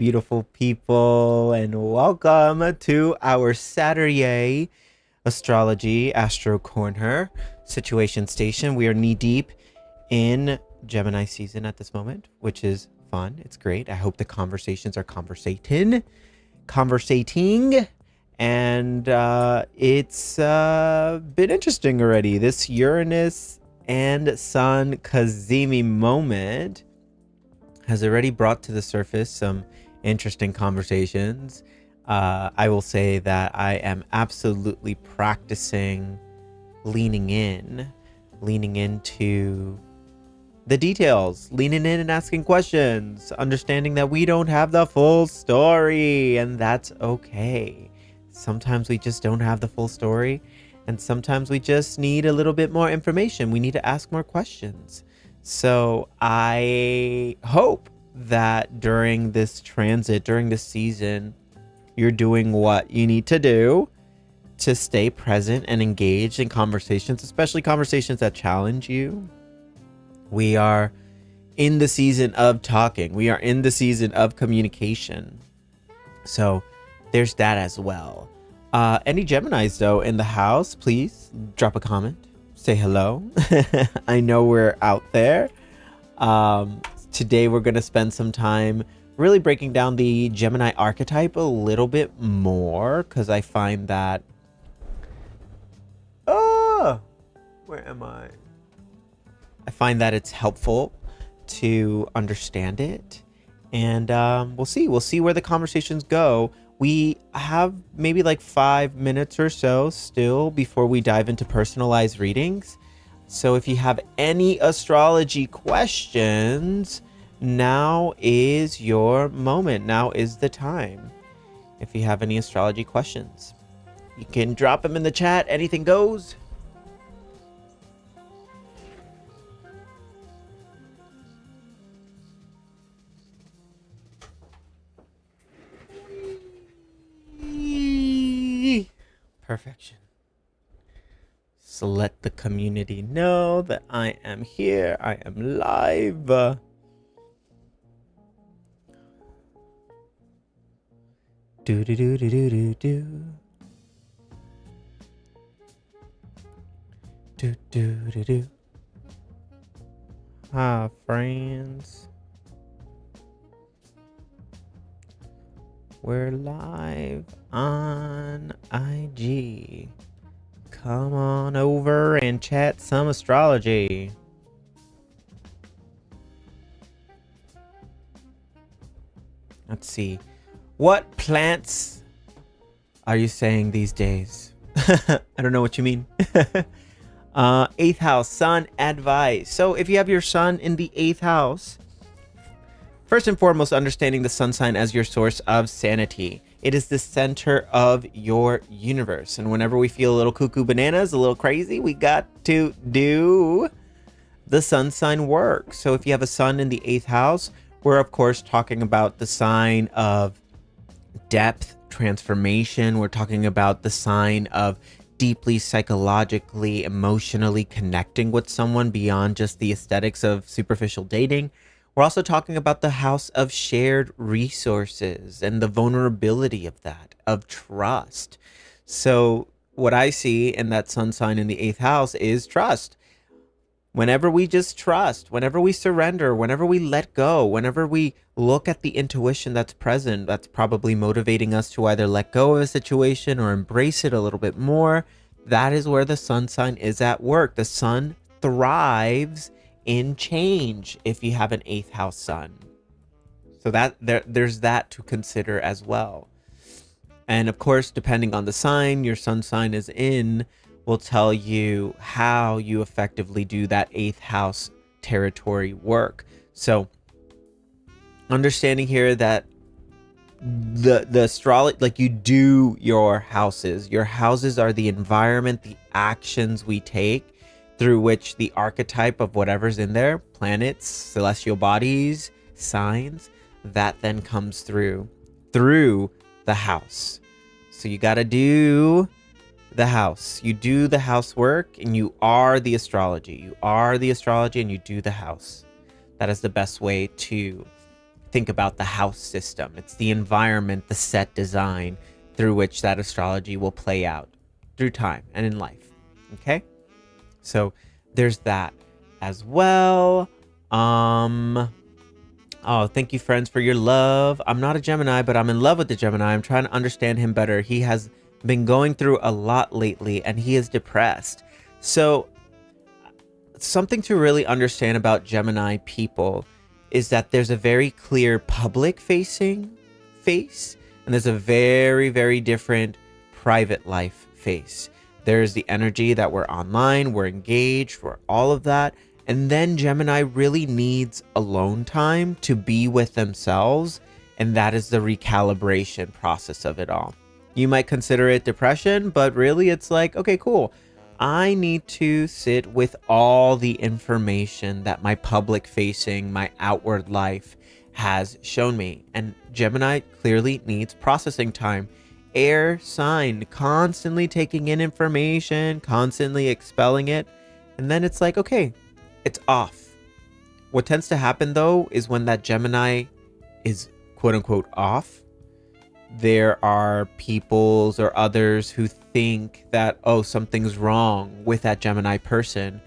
beautiful people, and welcome to our Saturday Astrology Astro Corner Situation Station. We are knee deep in Gemini season at this moment, which is fun. It's great. I hope the conversations are conversating, and it's been interesting already. This Uranus and Sun Cazimi moment has already brought to the surface some interesting conversations. I will say that I am absolutely practicing leaning into the details, leaning in and asking questions, understanding that we don't have the full story, and that's okay. Sometimes we just don't have the full story, and sometimes we just need a little bit more information. We need to ask more questions. So I hope that during this transit, during this season, you're doing what you need to do to stay present and engaged in conversations, especially conversations that challenge you. We are in the season of talking. We are in the season of communication. So there's that as well. Any Geminis, though, in the house, please drop a comment. Say hello. I know we're out there. Today we're going to spend some time really breaking down the Gemini archetype a little bit more, because I find that... where am I? I find that it's helpful to understand it. And we'll see where the conversations go. We have maybe like 5 minutes or so still before we dive into personalized readings. So if you have any astrology questions, now is your moment. Now is the time. If you have any astrology questions, you can drop them in the chat. Anything goes. Perfection. So let the community know that I am here. I am live. Do do do do do do do. Do do do do. Hi, friends. We're live on IG. Come on over and chat some astrology. Let's see. What plants are you saying these days? I don't know what you mean. 8th house, sun advice. So if you have your sun in the 8th house, first and foremost, understanding the sun sign as your source of sanity. It is the center of your universe. And whenever we feel a little cuckoo bananas, a little crazy, we got to do the sun sign work. So if you have a sun in the 8th house, we're of course talking about the sign of depth, transformation. We're talking about the sign of deeply psychologically, emotionally connecting with someone beyond just the aesthetics of superficial dating. We're also talking about the house of shared resources and the vulnerability of that, of trust. So what I see in that sun sign in the 8th house is trust. Whenever we just trust, whenever we surrender, whenever we let go, whenever we look at the intuition that's present, that's probably motivating us to either let go of a situation or embrace it a little bit more, that is where the sun sign is at work. The sun thrives in change if you have an 8th house sun. So that there's that to consider as well. And of course, depending on the sign your sun sign is in, will tell you how you effectively do that 8th house territory work. So understanding here that the astrology, like, you do your houses. Your houses are the environment, the actions we take through which the archetype of whatever's in there, planets, celestial bodies, signs, that then comes through the house. So you got to do the house. You do the housework, and you are the astrology. You are the astrology, and you do the house. That is the best way to think about the house system. It's the environment, the set design through which that astrology will play out through time and in life. Okay? So there's that as well. Oh, thank you, friends, for your love. I'm not a Gemini, but I'm in love with the Gemini. I'm trying to understand him better. He has been going through a lot lately, and he is depressed. So something to really understand about Gemini people is that there's a very clear public-facing face, and there's a very, very different private life face. There's the energy that we're online, we're engaged, we're all of that. And then Gemini really needs alone time to be with themselves. And that is the recalibration process of it all. You might consider it depression, but really it's like, okay, cool. I need to sit with all the information that my public facing, my outward life has shown me. And Gemini clearly needs processing time. Air sign, constantly taking in information, constantly expelling it. And then it's like, okay, it's off. What tends to happen though is when that Gemini is quote unquote off, there are peoples or others who think that, oh, something's wrong with that Gemini person,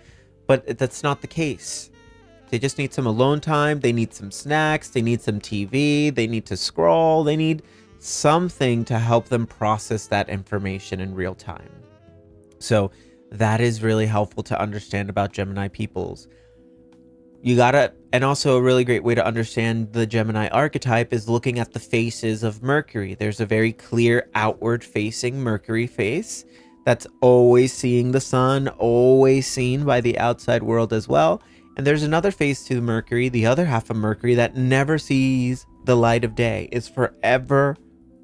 but that's not the case. They just need some alone time. They need some snacks. They need some TV. They need to scroll. They need something to help them process that information in real time. So that is really helpful to understand about Gemini peoples. And also a really great way to understand the Gemini archetype is looking at the faces of Mercury. There's a very clear outward facing Mercury face that's always seeing the sun, always seen by the outside world as well. And there's another face to Mercury, the other half of Mercury, that never sees the light of day. It's forever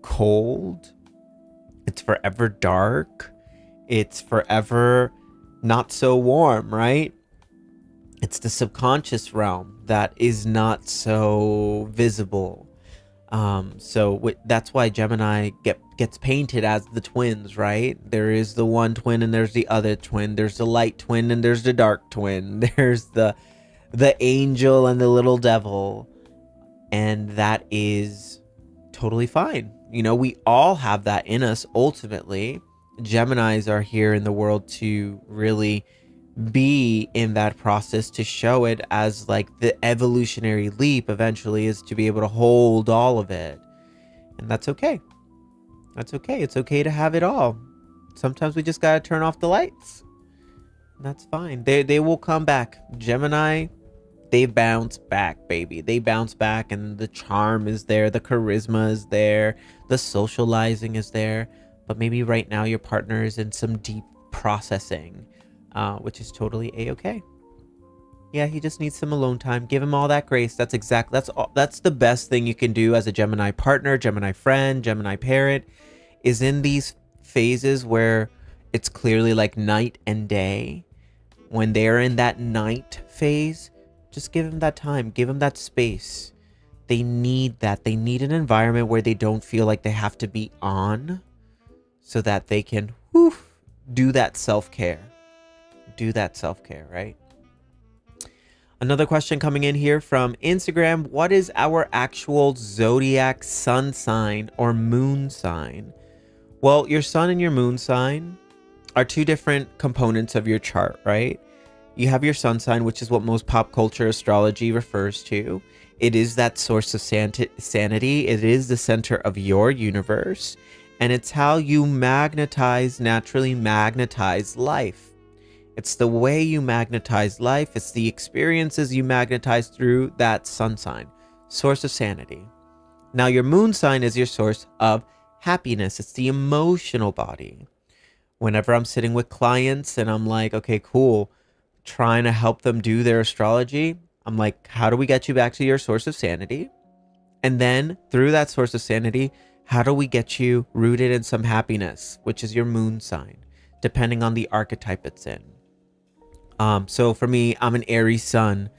cold. It's forever dark. It's forever not so warm, right? It's the subconscious realm that is not so visible. That's why Gemini gets painted as the twins, right? There is the one twin and there's the other twin. There's the light twin and there's the dark twin. There's the angel and the little devil. And that is totally fine. You know, we all have that in us ultimately. Geminis are here in the world to really be in that process, to show it as like the evolutionary leap eventually is to be able to hold all of it. And that's okay. That's okay. It's okay to have it all. Sometimes we just got to turn off the lights. That's fine. They will come back. Gemini, they bounce back, baby. They bounce back, and the charm is there. The charisma is there. The socializing is there. But maybe right now your partner is in some deep processing, which is totally a-okay. Yeah, he just needs some alone time. Give him all that grace. That's the best thing you can do as a Gemini partner, Gemini friend, Gemini parent, is in these phases where it's clearly like night and day. When they're in that night phase, just give them that time. Give them that space. They need that. They need an environment where they don't feel like they have to be on, so that they can do that self-care. Do that self-care, right? Another question coming in here from Instagram. What is our actual zodiac sun sign or moon sign? Well, your sun and your moon sign are two different components of your chart, right? You have your sun sign, which is what most pop culture astrology refers to. It is that source of sanity. It is the center of your universe. And it's how you naturally magnetize life. It's the way you magnetize life. It's the experiences you magnetize through that sun sign, source of sanity. Now, your moon sign is your source of happiness. It's the emotional body. Whenever I'm sitting with clients and I'm like, okay, cool, trying to help them do their astrology, I'm like, how do we get you back to your source of sanity? And then through that source of sanity, how do we get you rooted in some happiness, which is your moon sign, depending on the archetype it's in. So for me, I'm an Aries sun.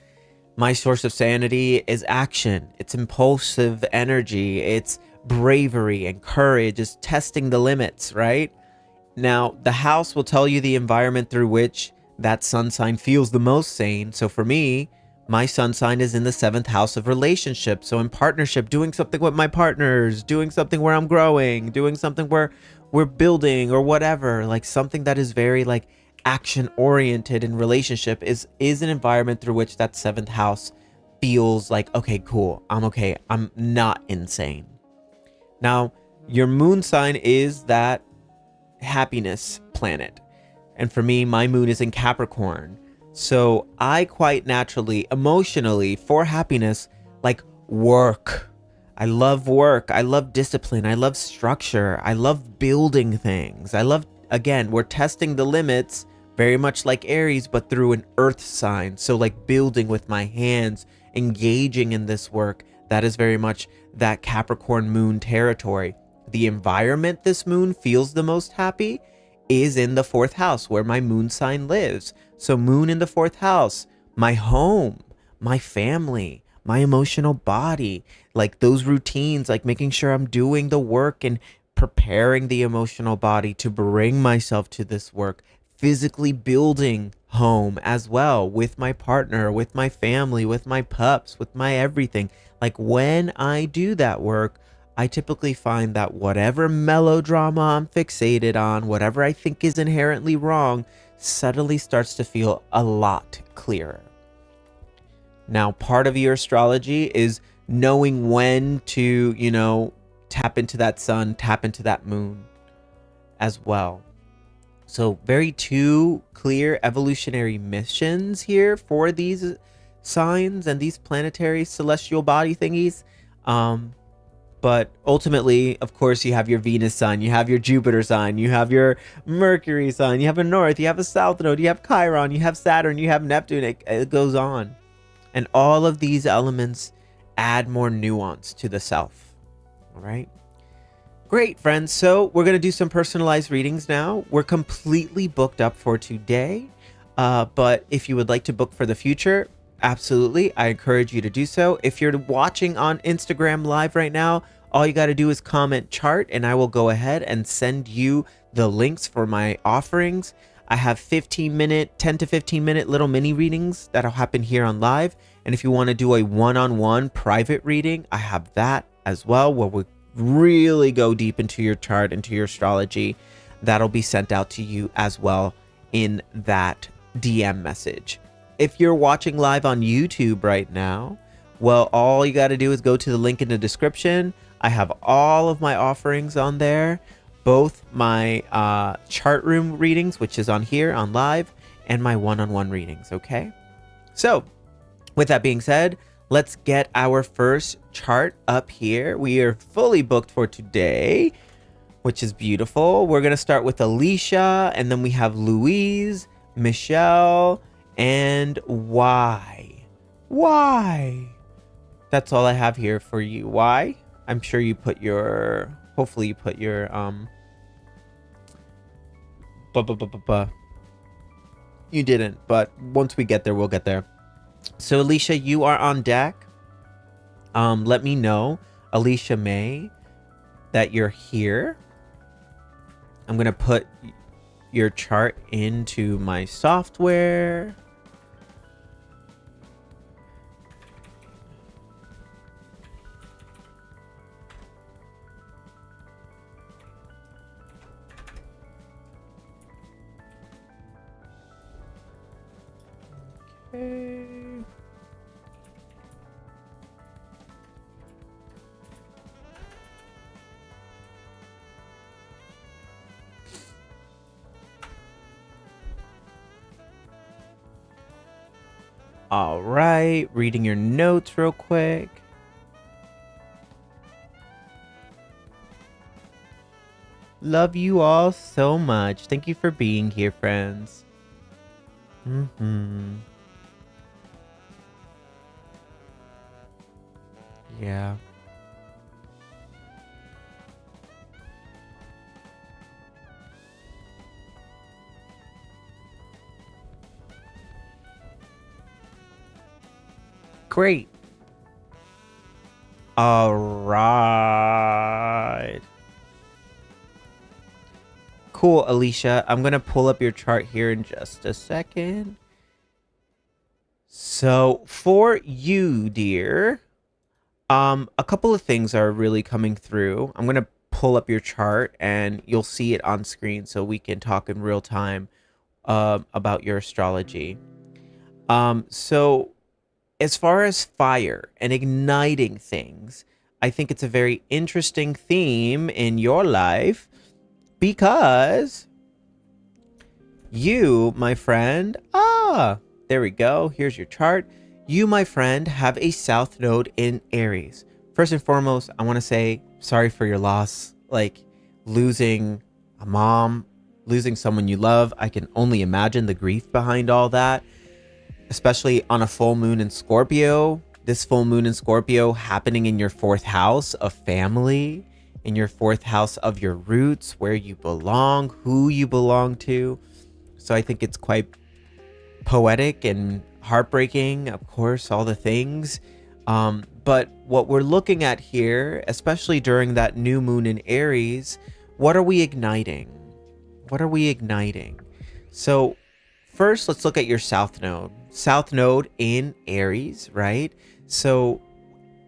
My source of sanity is action. It's impulsive energy. It's bravery and courage. It's testing the limits, right? Now, the house will tell you the environment through which that sun sign feels the most sane. So for me, My sun sign is in the 7th house of relationships. So in partnership, doing something with my partners, doing something where I'm growing, doing something where we're building or whatever, like something that is very like action oriented in relationship is an environment through which that 7th house feels like, okay, cool. I'm okay. I'm not insane. Now, your moon sign is that happiness planet. And for me, my moon is in Capricorn. So I quite naturally, emotionally, for happiness, like work. I love work. I love discipline. I love structure. I love building things. I love, again, we're testing the limits very much like Aries, but through an earth sign. So like building with my hands, engaging in this work. That is very much that Capricorn moon territory. The environment this moon feels the most happy is in the 4th house where my moon sign lives. So moon in the 4th house, my home, my family, my emotional body, like those routines, like making sure I'm doing the work and preparing the emotional body to bring myself to this work, physically building home as well with my partner, with my family, with my pups, with my everything. Like when I do that work, I typically find that whatever melodrama I'm fixated on, whatever I think is inherently wrong, suddenly starts to feel a lot clearer. Now, part of your astrology is knowing when to, tap into that sun, tap into that moon as well. So very two clear evolutionary missions here for these signs and these planetary celestial body thingies. But ultimately, of course, you have your Venus sign, you have your Jupiter sign, you have your Mercury sign, you have a North, you have a South node, you have Chiron, you have Saturn, you have Neptune, it goes on. And all of these elements add more nuance to the self. All right. Great, friends. So we're going to do some personalized readings now. We're completely booked up for today. But if you would like to book for the future, absolutely, I encourage you to do so. If you're watching on Instagram live right now, all you got to do is comment chart and I will go ahead and send you the links for my offerings. I have 10 to 15 minute little mini readings that'll happen here on live. And if you want to do a one-on-one private reading, I have that as well, where we really go deep into your chart, into your astrology. That'll be sent out to you as well in that DM message. If you're watching live on YouTube right now, well, all you got to do is go to the link in the description. I have all of my offerings on there, both my chart room readings, which is on here on live, and my one-on-one readings. Okay. So with that being said, let's get our first chart up here. We are fully booked for today, which is beautiful. We're going to start with Alicia, and then we have Louise, Michelle, and why? That's all I have here for you. Why? I'm sure you put your, hopefully you put your, you didn't, but once we get there, we'll get there. So Alicia, you are on deck. Let me know, Alicia May, that you're here. I'm going to put your chart into my software. Okay. All right, reading your notes real quick. Love you all so much. Thank you for being here, friends. Yeah. Great. All right. Cool, Alicia. I'm going to pull up your chart here in just a second. So for you, dear, a couple of things are really coming through. I'm gonna pull up your chart and you'll see it on screen so we can talk in real time about your astrology. So as far as fire and igniting things, I think it's a very interesting theme in your life because you, my friend, there we go. Here's your chart. You, my friend, have a south node in Aries. First and foremost, I want to say sorry for your loss. Like losing a mom, losing someone you love. I can only imagine the grief behind all that, especially on a full moon in Scorpio. This full moon in Scorpio happening in your fourth house of family, in your fourth house of your roots, where you belong, who you belong to. So I think it's quite poetic and heartbreaking, of course, all the things. But what we're looking at here, especially during that new moon in Aries, what are we igniting? What are we igniting? So first, let's look at your south node. South node in Aries, right? So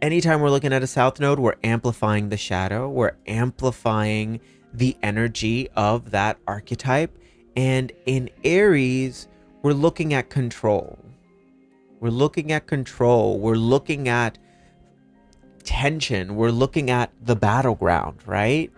anytime we're looking at a south node, we're amplifying the shadow. We're amplifying the energy of that archetype. And in Aries, we're looking at control. We're looking at control. We're looking at tension. We're looking at the battleground, right?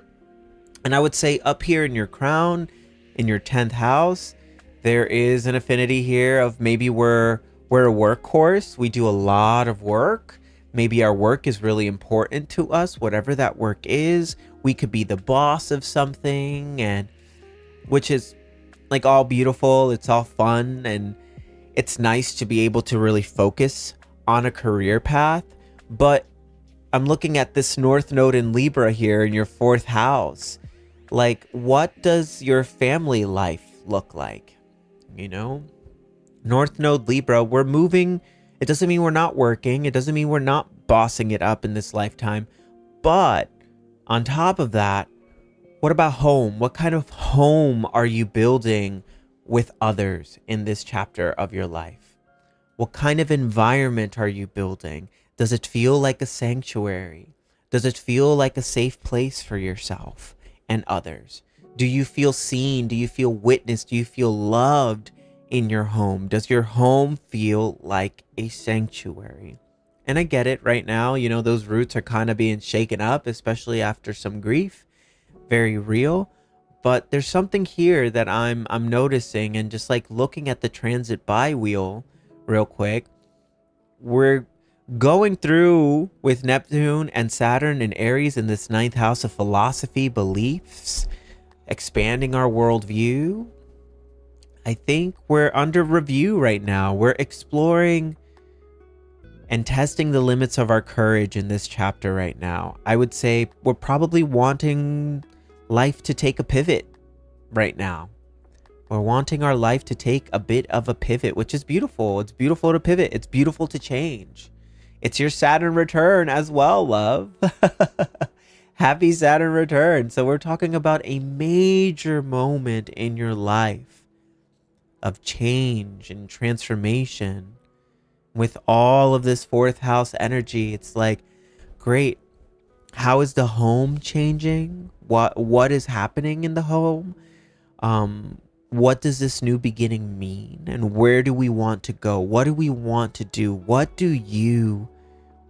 And I would say up here in your crown, in your 10th house, there is an affinity here of maybe we're a workhorse. We do a lot of work. Maybe our work is really important to us, whatever that work is. We could be the boss of something, and which is like all beautiful. It's all fun, and it's nice to be able to really focus on a career path. But I'm looking at this North Node in Libra here in your 4th house. Like, what does your family life look like? You know, North Node Libra, we're moving. It doesn't mean we're not working. It doesn't mean we're not bossing it up in this lifetime. But on top of that, what about home? What kind of home are you building with others in this chapter of your life? What kind of environment are you building? Does it feel like a sanctuary? Does it feel like a safe place for yourself and others? Do you feel seen? Do you feel witnessed? Do you feel loved in your home? Does your home feel like a sanctuary? And I get it right now, you know, those roots are kind of being shaken up, especially after some grief. Very real. But there's something here that I'm noticing, and just like looking at the transit by wheel real quick, we're going through with Neptune and Saturn and Aries in this 9th house of philosophy, beliefs, expanding our worldview. I think we're under review right now. We're exploring and testing the limits of our courage in this chapter right now. I would say we're probably wanting life to take a pivot right now. We're wanting our life to take a bit of a pivot, which is beautiful. It's beautiful to pivot. It's beautiful to change. It's your Saturn return as well, love. Happy Saturn return. So we're talking about a major moment in your life of change and transformation. With all of this 4th house energy, it's like, great. How is the home changing? What is happening in the home? What does this new beginning mean? And where do we want to go? What do we want to do? What do you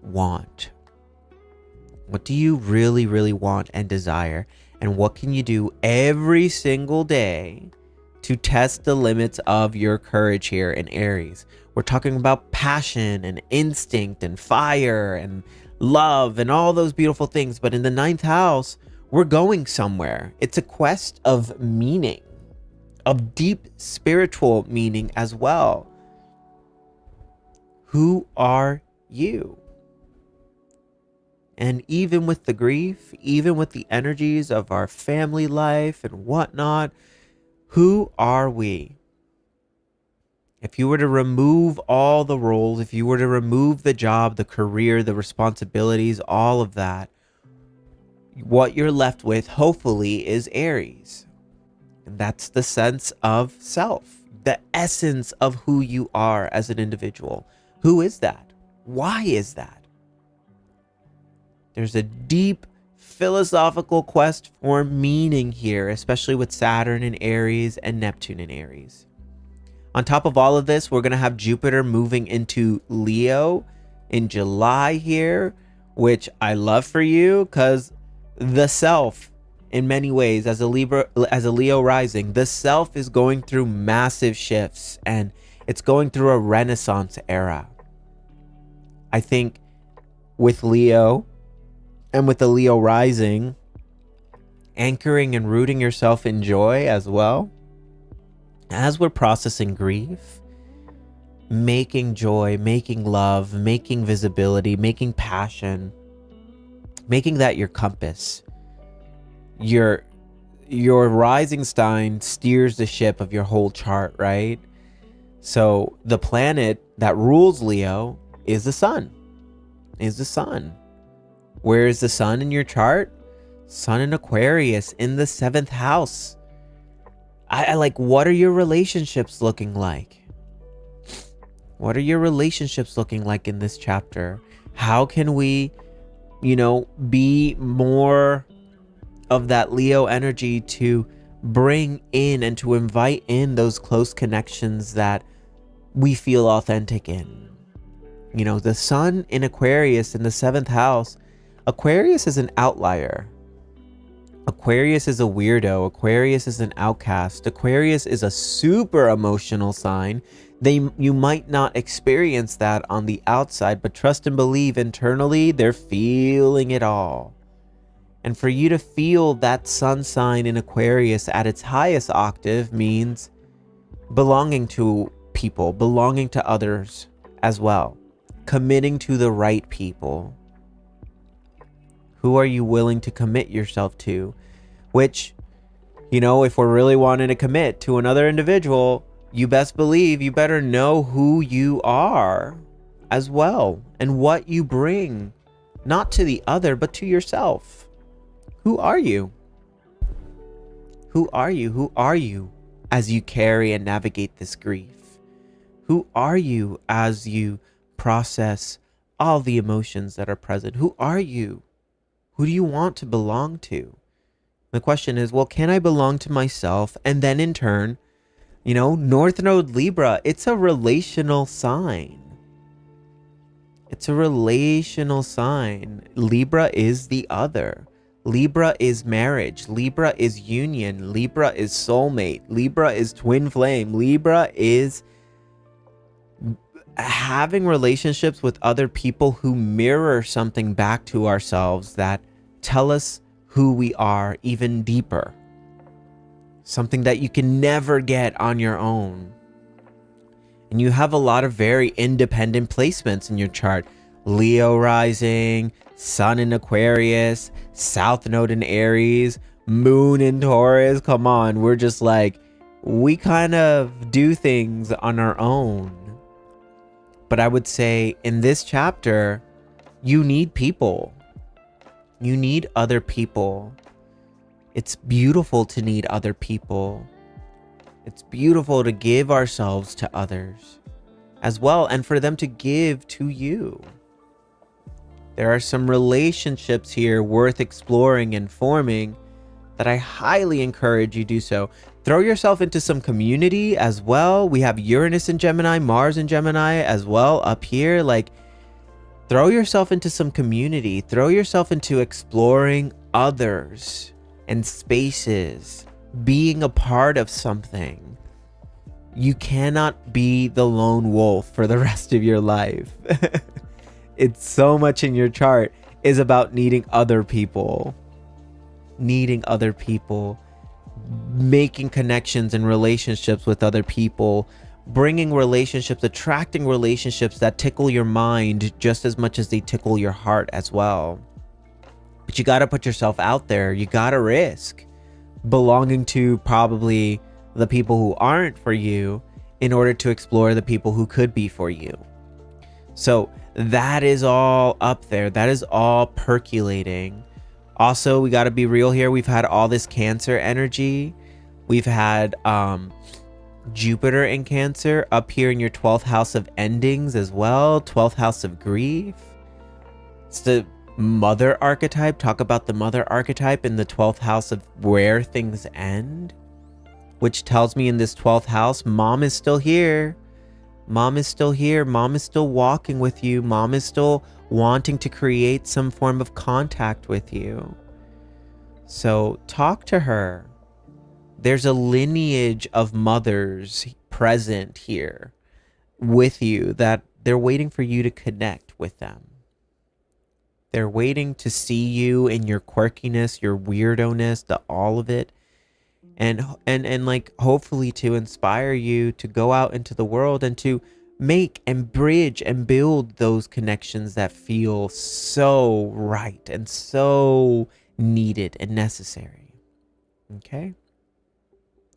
want? What do you really, really want and desire? And what can you do every single day to test the limits of your courage here in Aries? We're talking about passion and instinct and fire and love and all those beautiful things. But in the 9th house, we're going somewhere. It's a quest of meaning, of deep spiritual meaning as well. Who are you? And even with the grief, even with the energies of our family life and whatnot, who are we? If you were to remove all the roles, if you were to remove the job, the career, the responsibilities, all of that, what you're left with, hopefully, is Aries. And that's the sense of self, the essence of who you are as an individual. Who is that? Why is that? There's a deep philosophical quest for meaning here, especially with Saturn in Aries and Neptune in Aries. On top of all of this, we're going to have Jupiter moving into Leo in July here, which I love for you because the self, in many ways, as a Leo rising, the self is going through massive shifts and it's going through a Renaissance era. I think with Leo and with the Leo rising, anchoring and rooting yourself in joy as well, as we're processing grief, making joy, making love, making visibility, making passion, making that your compass. Your rising sign steers the ship of your whole chart, right? So the planet that rules Leo is the sun. Where is the sun in your chart? Sun in Aquarius in the 7th house. I like, what are your relationships looking like? What are your relationships looking like in this chapter? How can we, be more of that Leo energy to bring in and to invite in those close connections that we feel authentic in? The sun in Aquarius in the 7th house. Aquarius is an outlier. Aquarius is a weirdo. Aquarius is an outcast. Aquarius is a super emotional sign. You might not experience that on the outside, but trust and believe internally, they're feeling it all. And for you to feel that sun sign in Aquarius at its highest octave means belonging to people, belonging to others as well, committing to the right people. Who are you willing to commit yourself to? Which, if we're really wanting to commit to another individual, you best believe you better know who you are as well and what you bring, not to the other, but to yourself. Who are you? Who are you? Who are you as you carry and navigate this grief? Who are you as you process all the emotions that are present? Who are you? Who do you want to belong to? The question is, well, can I belong to myself? And then in turn, North Node Libra, it's a relational sign. It's a relational sign. Libra is the other. Libra is marriage. Libra is union. Libra is soulmate. Libra is twin flame. Libra is having relationships with other people who mirror something back to ourselves that tell us who we are even deeper. Something that you can never get on your own. And you have a lot of very independent placements in your chart. Leo rising, Sun in Aquarius, South Node in Aries, Moon in Taurus. Come on, we're just like, we kind of do things on our own. But I would say in this chapter, you need people. You need other people. It's beautiful to need other people. It's beautiful to give ourselves to others as well, and for them to give to you. There are some relationships here worth exploring and forming that I highly encourage you do so. Throw yourself into some community as well. We have Uranus in Gemini, Mars in Gemini as well up here. Like, throw yourself into some community. Throw yourself into exploring others and spaces, being a part of something. You cannot be the lone wolf for the rest of your life. It's so much in your chart is about needing other people. Needing other people, making connections and relationships with other people, bringing relationships, attracting relationships that tickle your mind just as much as they tickle your heart as well. But you got to put yourself out there. You got to risk belonging to probably the people who aren't for you in order to explore the people who could be for you. So that is all up there. That is all percolating. Also, we got to be real here. We've had all this Cancer energy. We've had Jupiter in Cancer up here in your 12th house of endings as well. 12th house of grief. It's the mother archetype. Talk about the mother archetype in the 12th house of where things end, which tells me in this 12th house, mom is still here. Mom is still here. Mom is still walking with you. Mom is still wanting to create some form of contact with you. So talk to her. There's a lineage of mothers present here with you that they're waiting for you to connect with them. They're waiting to see you in your quirkiness, your weirdo-ness, all of it. And like hopefully to inspire you to go out into the world and to make and bridge and build those connections that feel so right and so needed and necessary. Okay?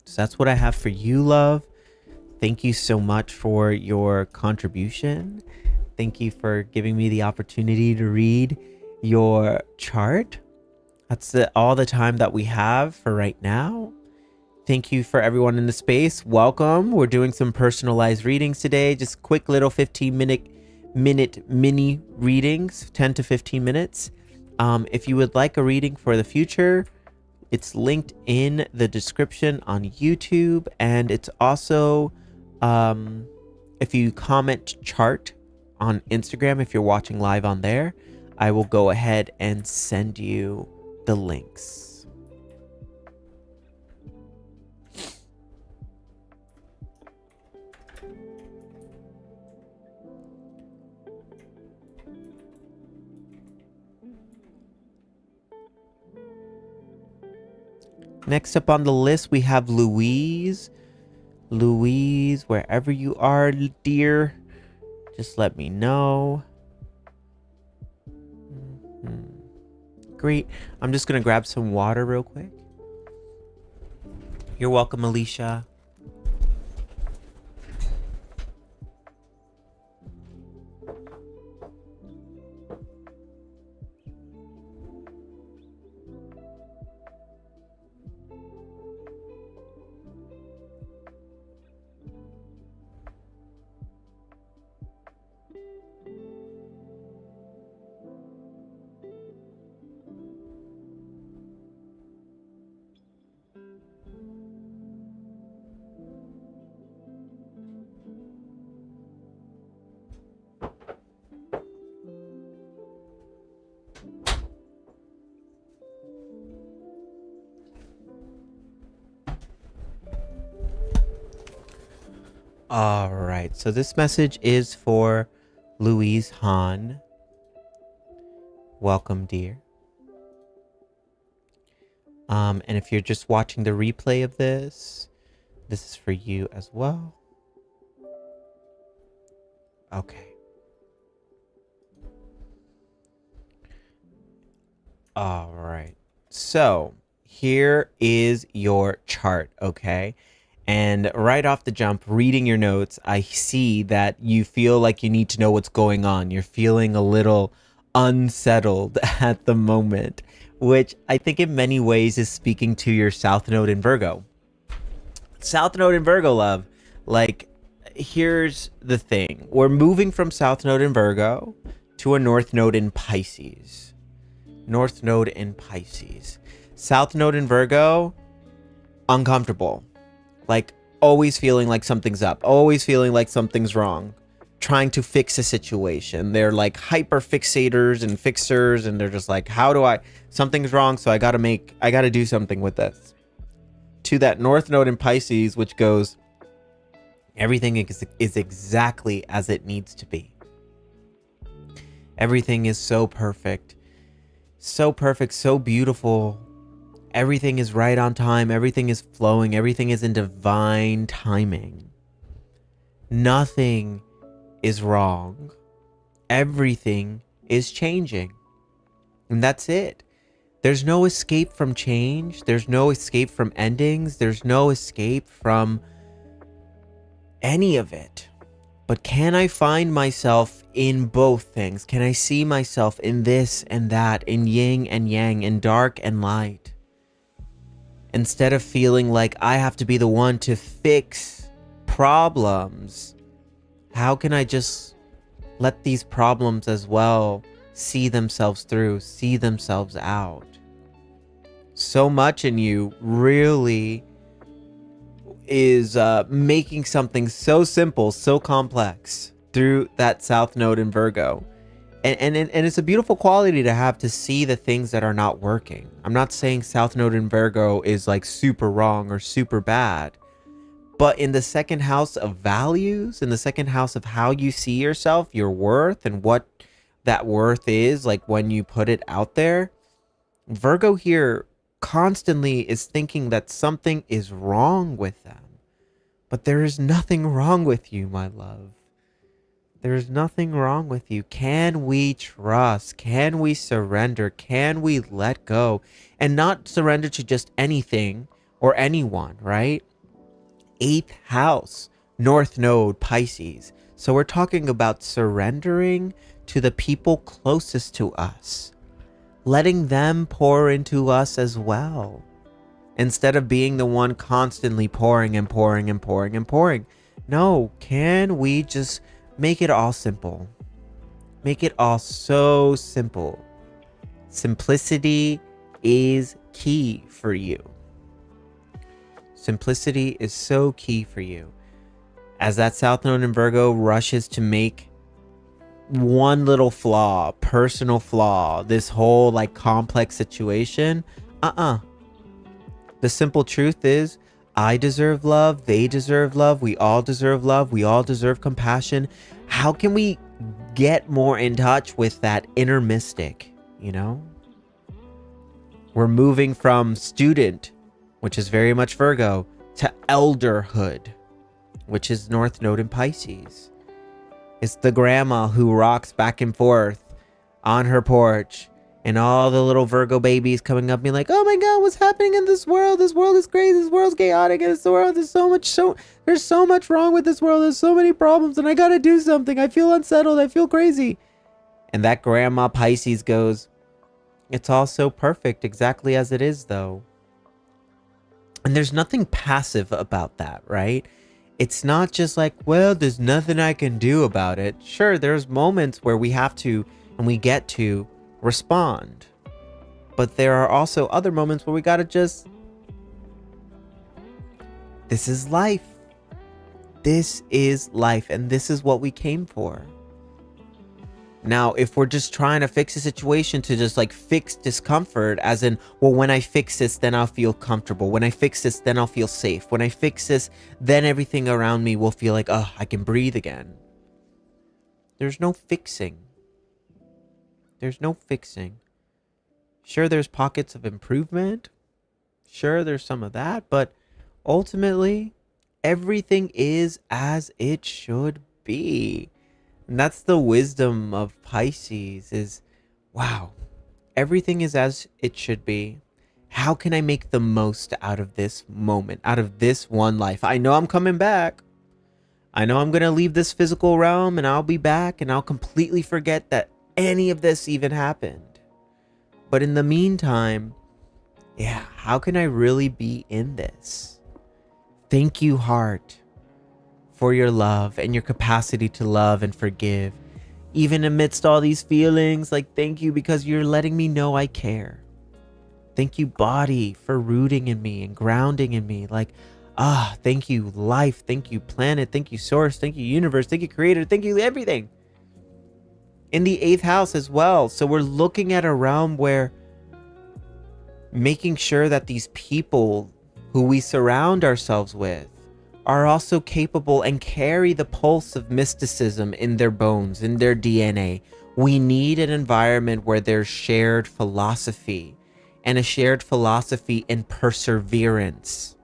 So that's what I have for you, love. Thank you so much for your contribution. Thank you for giving me the opportunity to read your chart. That's all the time that we have for right now. Thank you for everyone in the space. Welcome. We're doing some personalized readings today. Just quick little 15-minute mini readings, 10 to 15 minutes. If you would like a reading for the future, it's linked in the description on YouTube. And it's also, if you comment chart on Instagram, if you're watching live on there, I will go ahead and send you the links. Next up on the list, we have Louise. Louise, wherever you are, dear, just let me know. Great. I'm just going to grab some water real quick. You're welcome, Alicia. All right, so this message is for Louise Hahn. Welcome, dear. And if you're just watching the replay of this is for you as well. Okay. All right. So here is your chart, okay? And right off the jump, reading your notes, I see that you feel like you need to know what's going on. You're feeling a little unsettled at the moment, which I think in many ways is speaking to your South Node in Virgo. South Node in Virgo, love. Like, here's the thing. We're moving from South Node in Virgo to a North Node in Pisces. North Node in Pisces. South Node in Virgo, uncomfortable. Like, always feeling like something's up. Always feeling like something's wrong. Trying to fix a situation. They're like hyper fixators and fixers. And they're just like, something's wrong. So I gotta do something with this. To that North Node in Pisces, which goes, everything is exactly as it needs to be. Everything is so perfect. So perfect, so beautiful. Everything is right on time. Everything is flowing. Everything is in divine timing. Nothing is wrong. Everything is changing. And that's it. There's no escape from change. There's no escape from endings. There's no escape from any of it. But can I find myself in both things? Can I see myself in this and that, in yin and yang, in dark and light? Instead of feeling like I have to be the one to fix problems, how can I just let these problems as well see themselves through, see themselves out? So much in you really is making something so simple, so complex through that South Node in Virgo. And it's a beautiful quality to have, to see the things that are not working. I'm not saying South Node in Virgo is like super wrong or super bad. But in the second house of values, in the second house of how you see yourself, your worth, and what that worth is, like when you put it out there, Virgo here constantly is thinking that something is wrong with them. But there is nothing wrong with you, my love. There is nothing wrong with you. Can we trust? Can we surrender? Can we let go? And not surrender to just anything or anyone, right? 8th house, North Node, Pisces. So we're talking about surrendering to the people closest to us, letting them pour into us as well, instead of being the one constantly pouring and pouring and pouring and pouring. No, can we just make it all simple? Make it all so simple. Simplicity is key for you. Simplicity is so key for you. As that South Node in Virgo rushes to make one little flaw, personal flaw, this whole like complex situation, the simple truth is, I deserve love, they deserve love, we all deserve love, we all deserve compassion. How can we get more in touch with that inner mystic, you know? We're moving from student, which is very much Virgo, to elderhood, which is North Node in Pisces. It's the grandma who rocks back and forth on her porch, and all the little Virgo babies coming up being like, oh my God, what's happening in this world? This world is crazy. This world's chaotic. And there's so much wrong with this world. There's so many problems, and I got to do something. I feel unsettled. I feel crazy. And that grandma Pisces goes, it's all so perfect exactly as it is, though. And there's nothing passive about that, right? It's not just like, well, there's nothing I can do about it. Sure, there's moments where we have to, and we get to respond. But there are also other moments where we gotta just, this is life. This is life, and this is what we came for. Now, if we're just trying to fix a situation to just like fix discomfort, as in, well, when I fix this, then I'll feel comfortable. When I fix this, then I'll feel safe. When I fix this, then everything around me will feel like, oh, I can breathe again. There's no fixing. There's no fixing. Sure, there's pockets of improvement. Sure, there's some of that. But ultimately, everything is as it should be. And that's the wisdom of Pisces is, wow, everything is as it should be. How can I make the most out of this moment, out of this one life? I know I'm coming back. I know I'm going to leave this physical realm and I'll be back and I'll completely forget that any of this even happened. But in the meantime, yeah, how can I really be in this? Thank you, heart, for your love and your capacity to love and forgive. Even amidst all these feelings, like, thank you because you're letting me know I care. Thank you, body, for rooting in me and grounding in me. Like, thank you, life. Thank you, planet. Thank you, source. Thank you, universe. Thank you, creator. Thank you, everything. In the 8th house as well. So we're looking at a realm where making sure that these people who we surround ourselves with are also capable and carry the pulse of mysticism in their bones, in their DNA. We need an environment where there's shared philosophy, and a shared philosophy in perseverance.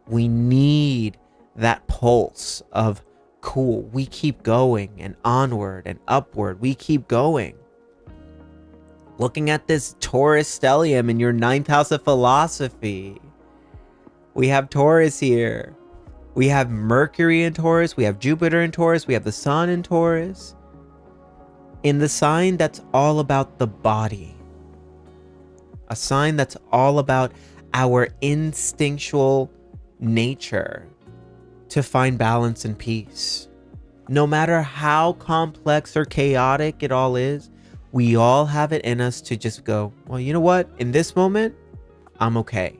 We need that pulse of, cool, we keep going, and onward and upward, we keep going. Looking at this Taurus stellium in your 9th house of philosophy, we have Taurus here. We have Mercury in Taurus. We have Jupiter in Taurus. We have the Sun in Taurus. In the sign that's all about the body. A sign that's all about our instinctual nature. to find balance and peace. No matter how complex or chaotic it all is, we all have it in us to just go, well, you know what? In this moment, I'm okay.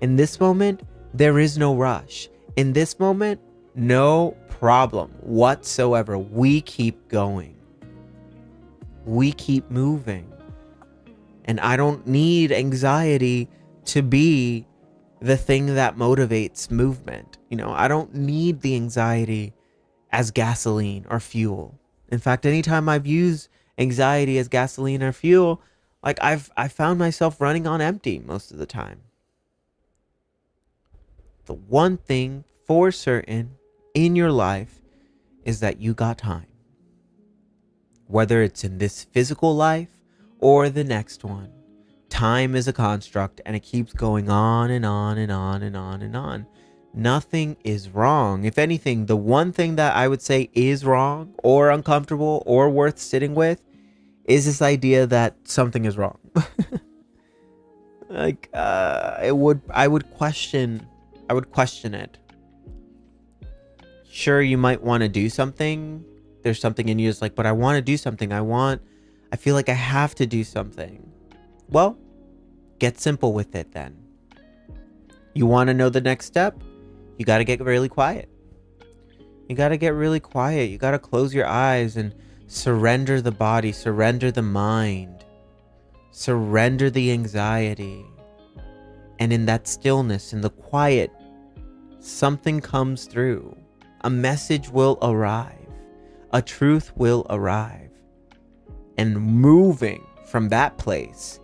In this moment, there is no rush. In this moment, no problem whatsoever. We keep going. We keep moving. And I don't need anxiety to be the thing that motivates movement. I don't need the anxiety as gasoline or fuel. In fact, anytime I've used anxiety as gasoline or fuel, like I found myself running on empty most of the time. The one thing for certain in your life is that you got time. Whether it's in this physical life or the next one, time is a construct and it keeps going on and on and on and on and on. Nothing is wrong. If anything, the one thing that I would say is wrong or uncomfortable or worth sitting with is this idea that something is wrong. I would question it. Sure, you might want to do something. There's something in you that's like, but I want to do something. I feel like I have to do something. Well, get simple with it then. You want to know the next step? You got to get really quiet. You got to close your eyes and surrender the body, surrender the mind, surrender the anxiety. And in that stillness, in the quiet, something comes through. A message will arrive. A truth will arrive. And moving from that place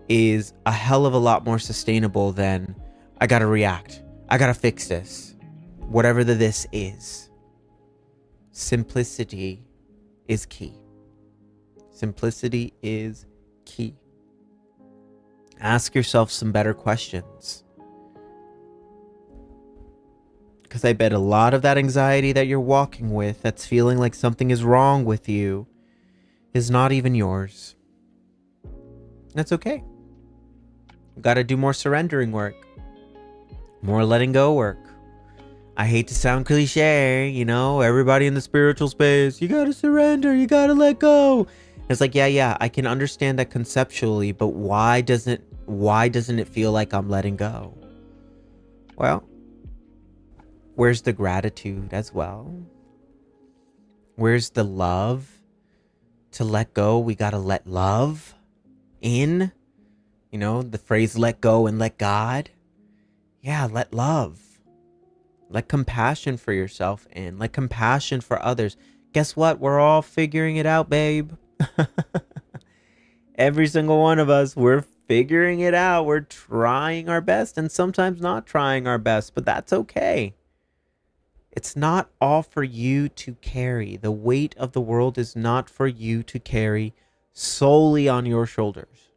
is a hell of a lot more sustainable than I got to react. I got to fix this. Whatever this is. Simplicity is key. Simplicity is key. Ask yourself some better questions. Because I bet a lot of that anxiety that you're walking with, that's feeling like something is wrong with you, is not even yours. That's okay. You got to do more surrendering work. More letting go work. I hate to sound cliche, everybody in the spiritual space, you got to surrender, you got to let go. It's like, yeah, I can understand that conceptually, but why doesn't it feel like I'm letting go? Well, where's the gratitude as well? Where's the love? To let go, we got to let love in. The phrase let go and let God. Yeah, let love. Let compassion for yourself in. Let compassion for others. Guess what? We're all figuring it out, babe. Every single one of us, we're figuring it out. We're trying our best and sometimes not trying our best, but that's okay. It's not all for you to carry. The weight of the world is not for you to carry solely on your shoulders.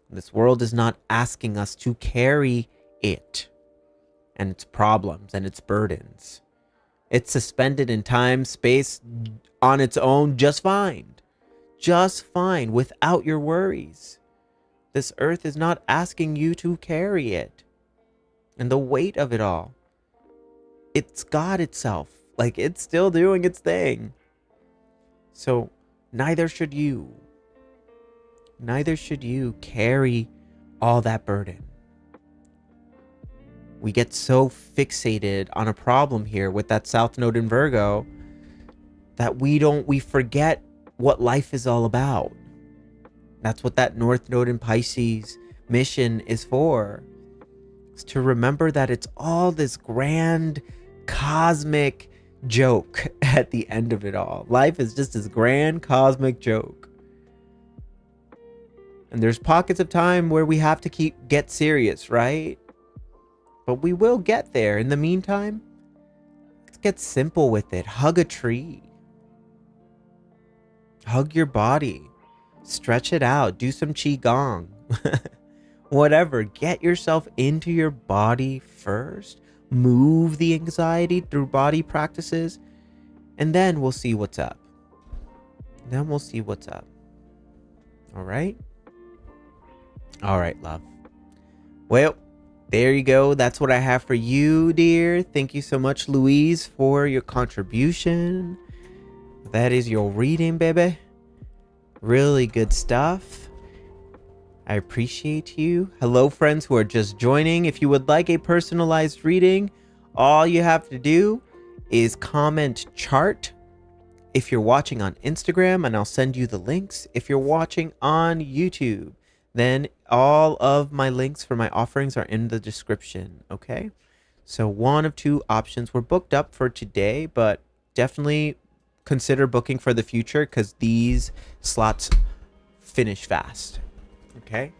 This world is not asking us to carry it and its problems and its burdens. It's suspended in time, space, on its own, just fine. Just fine, without your worries. This earth is not asking you to carry it. And the weight of it all. It's God itself. Like, it's still doing its thing. So, neither should you. Neither should you carry all that burden. We get so fixated on a problem here with that South Node in Virgo that we forget what life is all about. That's what that North Node in Pisces mission is for. It's to remember that it's all this grand cosmic joke at the end of it all. Life is just this grand cosmic joke. And there's pockets of time where we have to get serious, right? But we will get there. In the meantime, let's get simple with it. Hug a tree. Hug your body. Stretch it out. Do some qigong. Whatever. Get yourself into your body first. Move the anxiety through body practices. And then we'll see what's up. All right? All right, love. Well, There you go. That's what I have for you, dear. Thank you so much, Louise, for your contribution. That is your reading, baby. Really good stuff. I appreciate you. Hello, friends who are just joining. If you would like a personalized reading, all you have to do is comment chart if you're watching on Instagram, and I'll send you the links. If you're watching on YouTube, then all of my links for my offerings are in the description, okay? So one of two options. We're booked up for today, but definitely consider booking for the future because these slots finish fast, okay?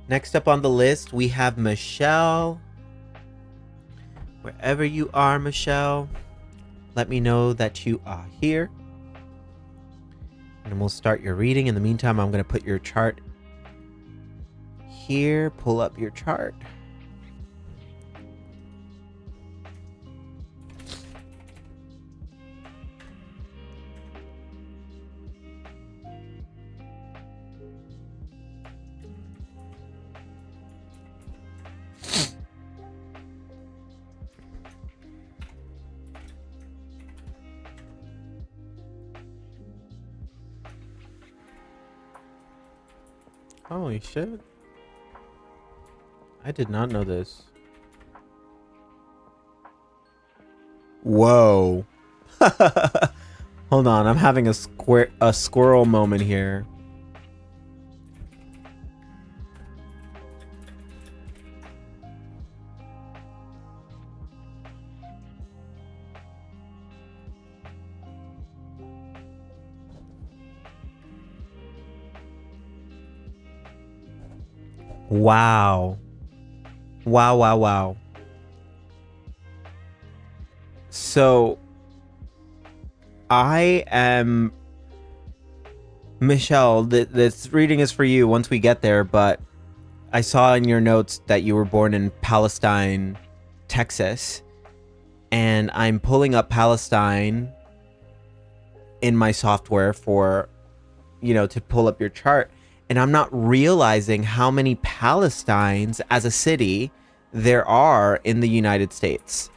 Next up on the list, we have Michelle. Wherever you are, Michelle, let me know that you are here. And we'll start your reading. In the meantime, I'm going to put your chart here. Pull up your chart. Holy shit. I did not know this. Whoa. Hold on, I'm having a squirrel moment here. Wow. Wow, wow, wow. So, I am... Michelle, this reading is for you once we get there, but I saw in your notes that you were born in Palestine, Texas, and I'm pulling up Palestine in my software for, to pull up your chart. And I'm not realizing how many Palestines as a city there are in the United States.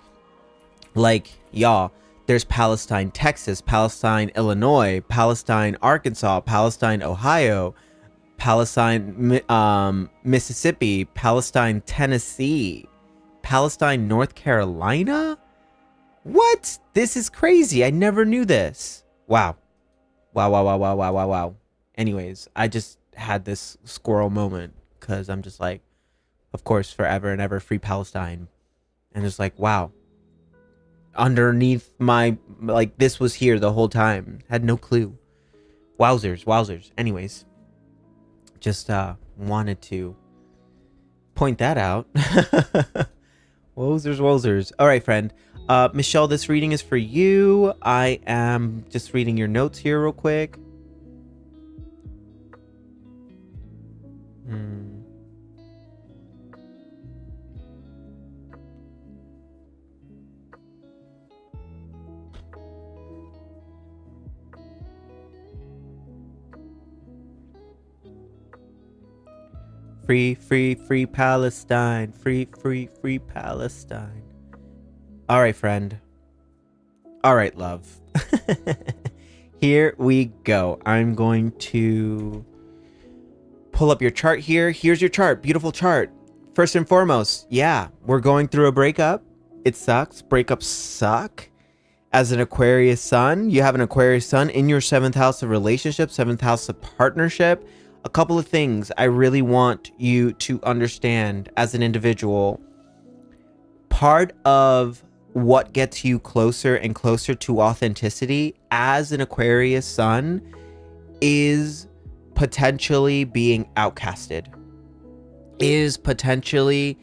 Like, y'all, there's Palestine, Texas, Palestine, Illinois, Palestine, Arkansas, Palestine, Ohio, Palestine, Mississippi, Palestine, Tennessee, Palestine, North Carolina. What? This is crazy. I never knew this. Wow. Wow, wow, wow, wow, wow, wow, wow. Anyways, I just had this squirrel moment because I'm just like, of course, forever and ever free Palestine. And it's like, wow. Underneath my, like, this was here the whole time. Had no clue. Wowzers. Anyways, just wanted to point that out. Wowzers. All right, friend. Michelle, this reading is for you. I am just reading your notes here real quick. Free Palestine. Free Palestine. All right, friend. All right, love. Here we go. I'm going to pull up your chart here. Here's your chart. Beautiful chart. First and foremost, yeah, we're going through a breakup. It sucks. Breakups suck. As an Aquarius sun, you have an Aquarius sun in your 7th house of relationship, 7th house of partnership. A couple of things I really want you to understand as an individual. Part of what gets you closer and closer to authenticity as an Aquarius sun is potentially being outcasted, is potentially,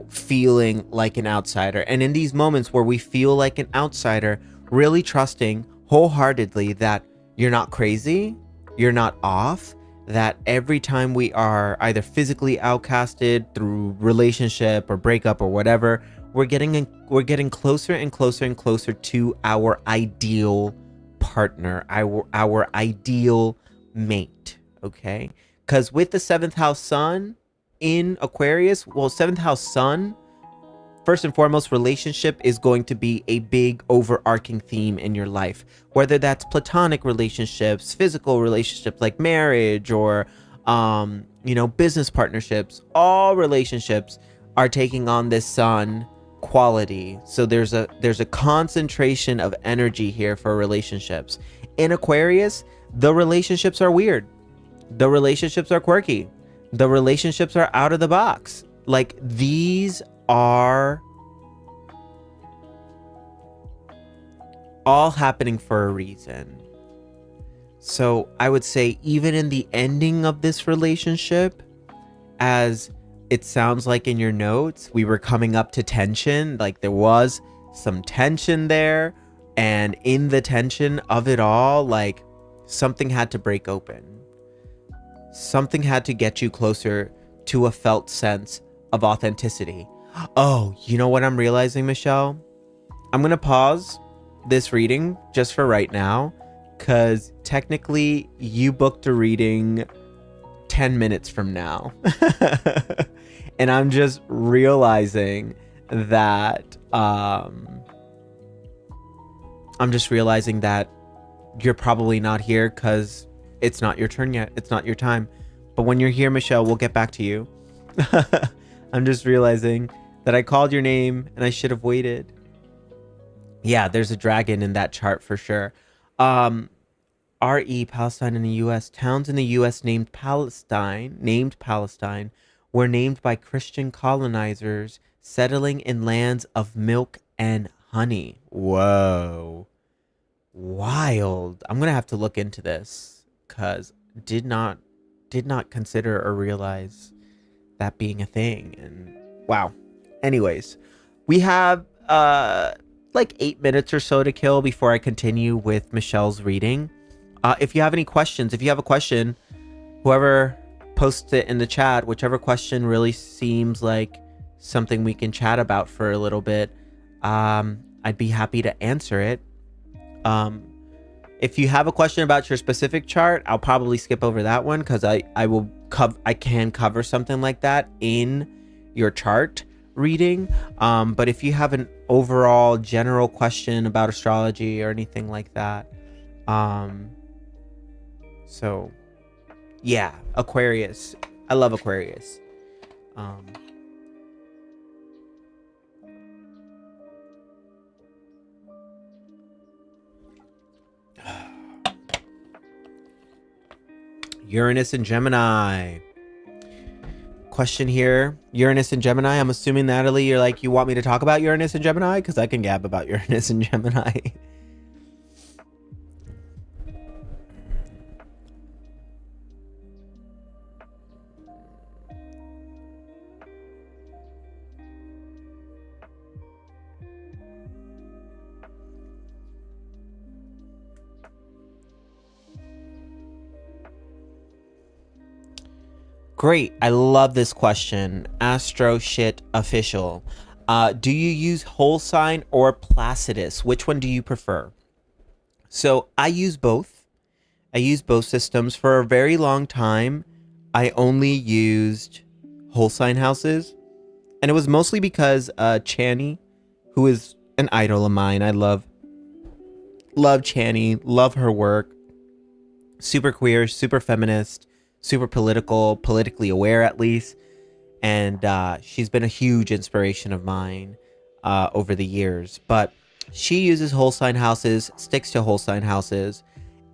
feeling like an outsider. And in these moments where we feel like an outsider, really trusting wholeheartedly that you're not crazy, you're not off, that every time we are either physically outcasted through relationship or breakup or whatever, we're getting closer and closer and closer to our ideal partner, our ideal mate, okay? Because with the 7th house sun in Aquarius, well, 7th house sun, first and foremost, relationship is going to be a big overarching theme in your life, whether that's platonic relationships, physical relationships like marriage, or business partnerships. All relationships are taking on this sun quality. So there's a concentration of energy here for relationships. In Aquarius, the relationships are weird. The relationships are quirky. The relationships are out of the box. Like, these are all happening for a reason. So I would say, even in the ending of this relationship, as it sounds like in your notes, we were coming up to tension. Like, there was some tension there, and in the tension of it all, like, something had to break open. Something had to get you closer to a felt sense of authenticity. Oh, you know what I'm realizing, Michelle? I'm going to pause this reading just for right now, because technically you booked a reading 10 minutes from now. And I'm just realizing that you're probably not here because it's not your turn yet. It's not your time. But when you're here, Michelle, we'll get back to you. I'm just realizing that I called your name and I should have waited. Yeah, there's a dragon in that chart for sure. RE, Palestine in the U.S. Towns in the U.S. named Palestine were named by Christian colonizers settling in lands of milk and honey. Whoa. Wild. I'm going to have to look into this, because did not consider or realize that being a thing. And wow. Anyways, we have like 8 minutes or so to kill before I continue with Michelle's reading. If you have any questions, if you have a question, whoever posts it in the chat, whichever question really seems like something we can chat about for a little bit, I'd be happy to answer it. If you have a question about your specific chart, I'll probably skip over that one, because I can cover something like that in your chart reading. But if you have an overall general question about astrology or anything like that, so yeah, Aquarius. I love Aquarius. Uranus and Gemini. Question here. Uranus and Gemini. I'm assuming, Natalie, you want me to talk about Uranus and Gemini? Because I can gab about Uranus and Gemini. Great. I love this question. Astro Shit Official. Do you use whole sign or Placidus? Which one do you prefer? So I use both. I use both systems. For a very long time, I only used whole sign houses. And it was mostly because Chani, who is an idol of mine, I love Chani, love her work. Super queer, super feminist, super political, politically aware at least. And she's been a huge inspiration of mine over the years. But she uses whole sign houses, sticks to whole sign houses.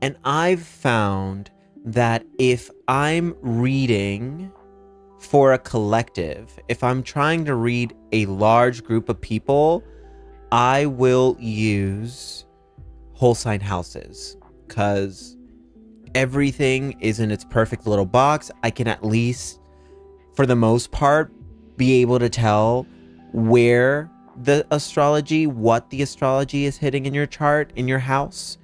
And I've found that if I'm reading for a collective, if I'm trying to read a large group of people, I will use whole sign houses, because everything is in its perfect little box. I can at least, for the most part, be able to tell what the astrology is hitting in your chart, in your house,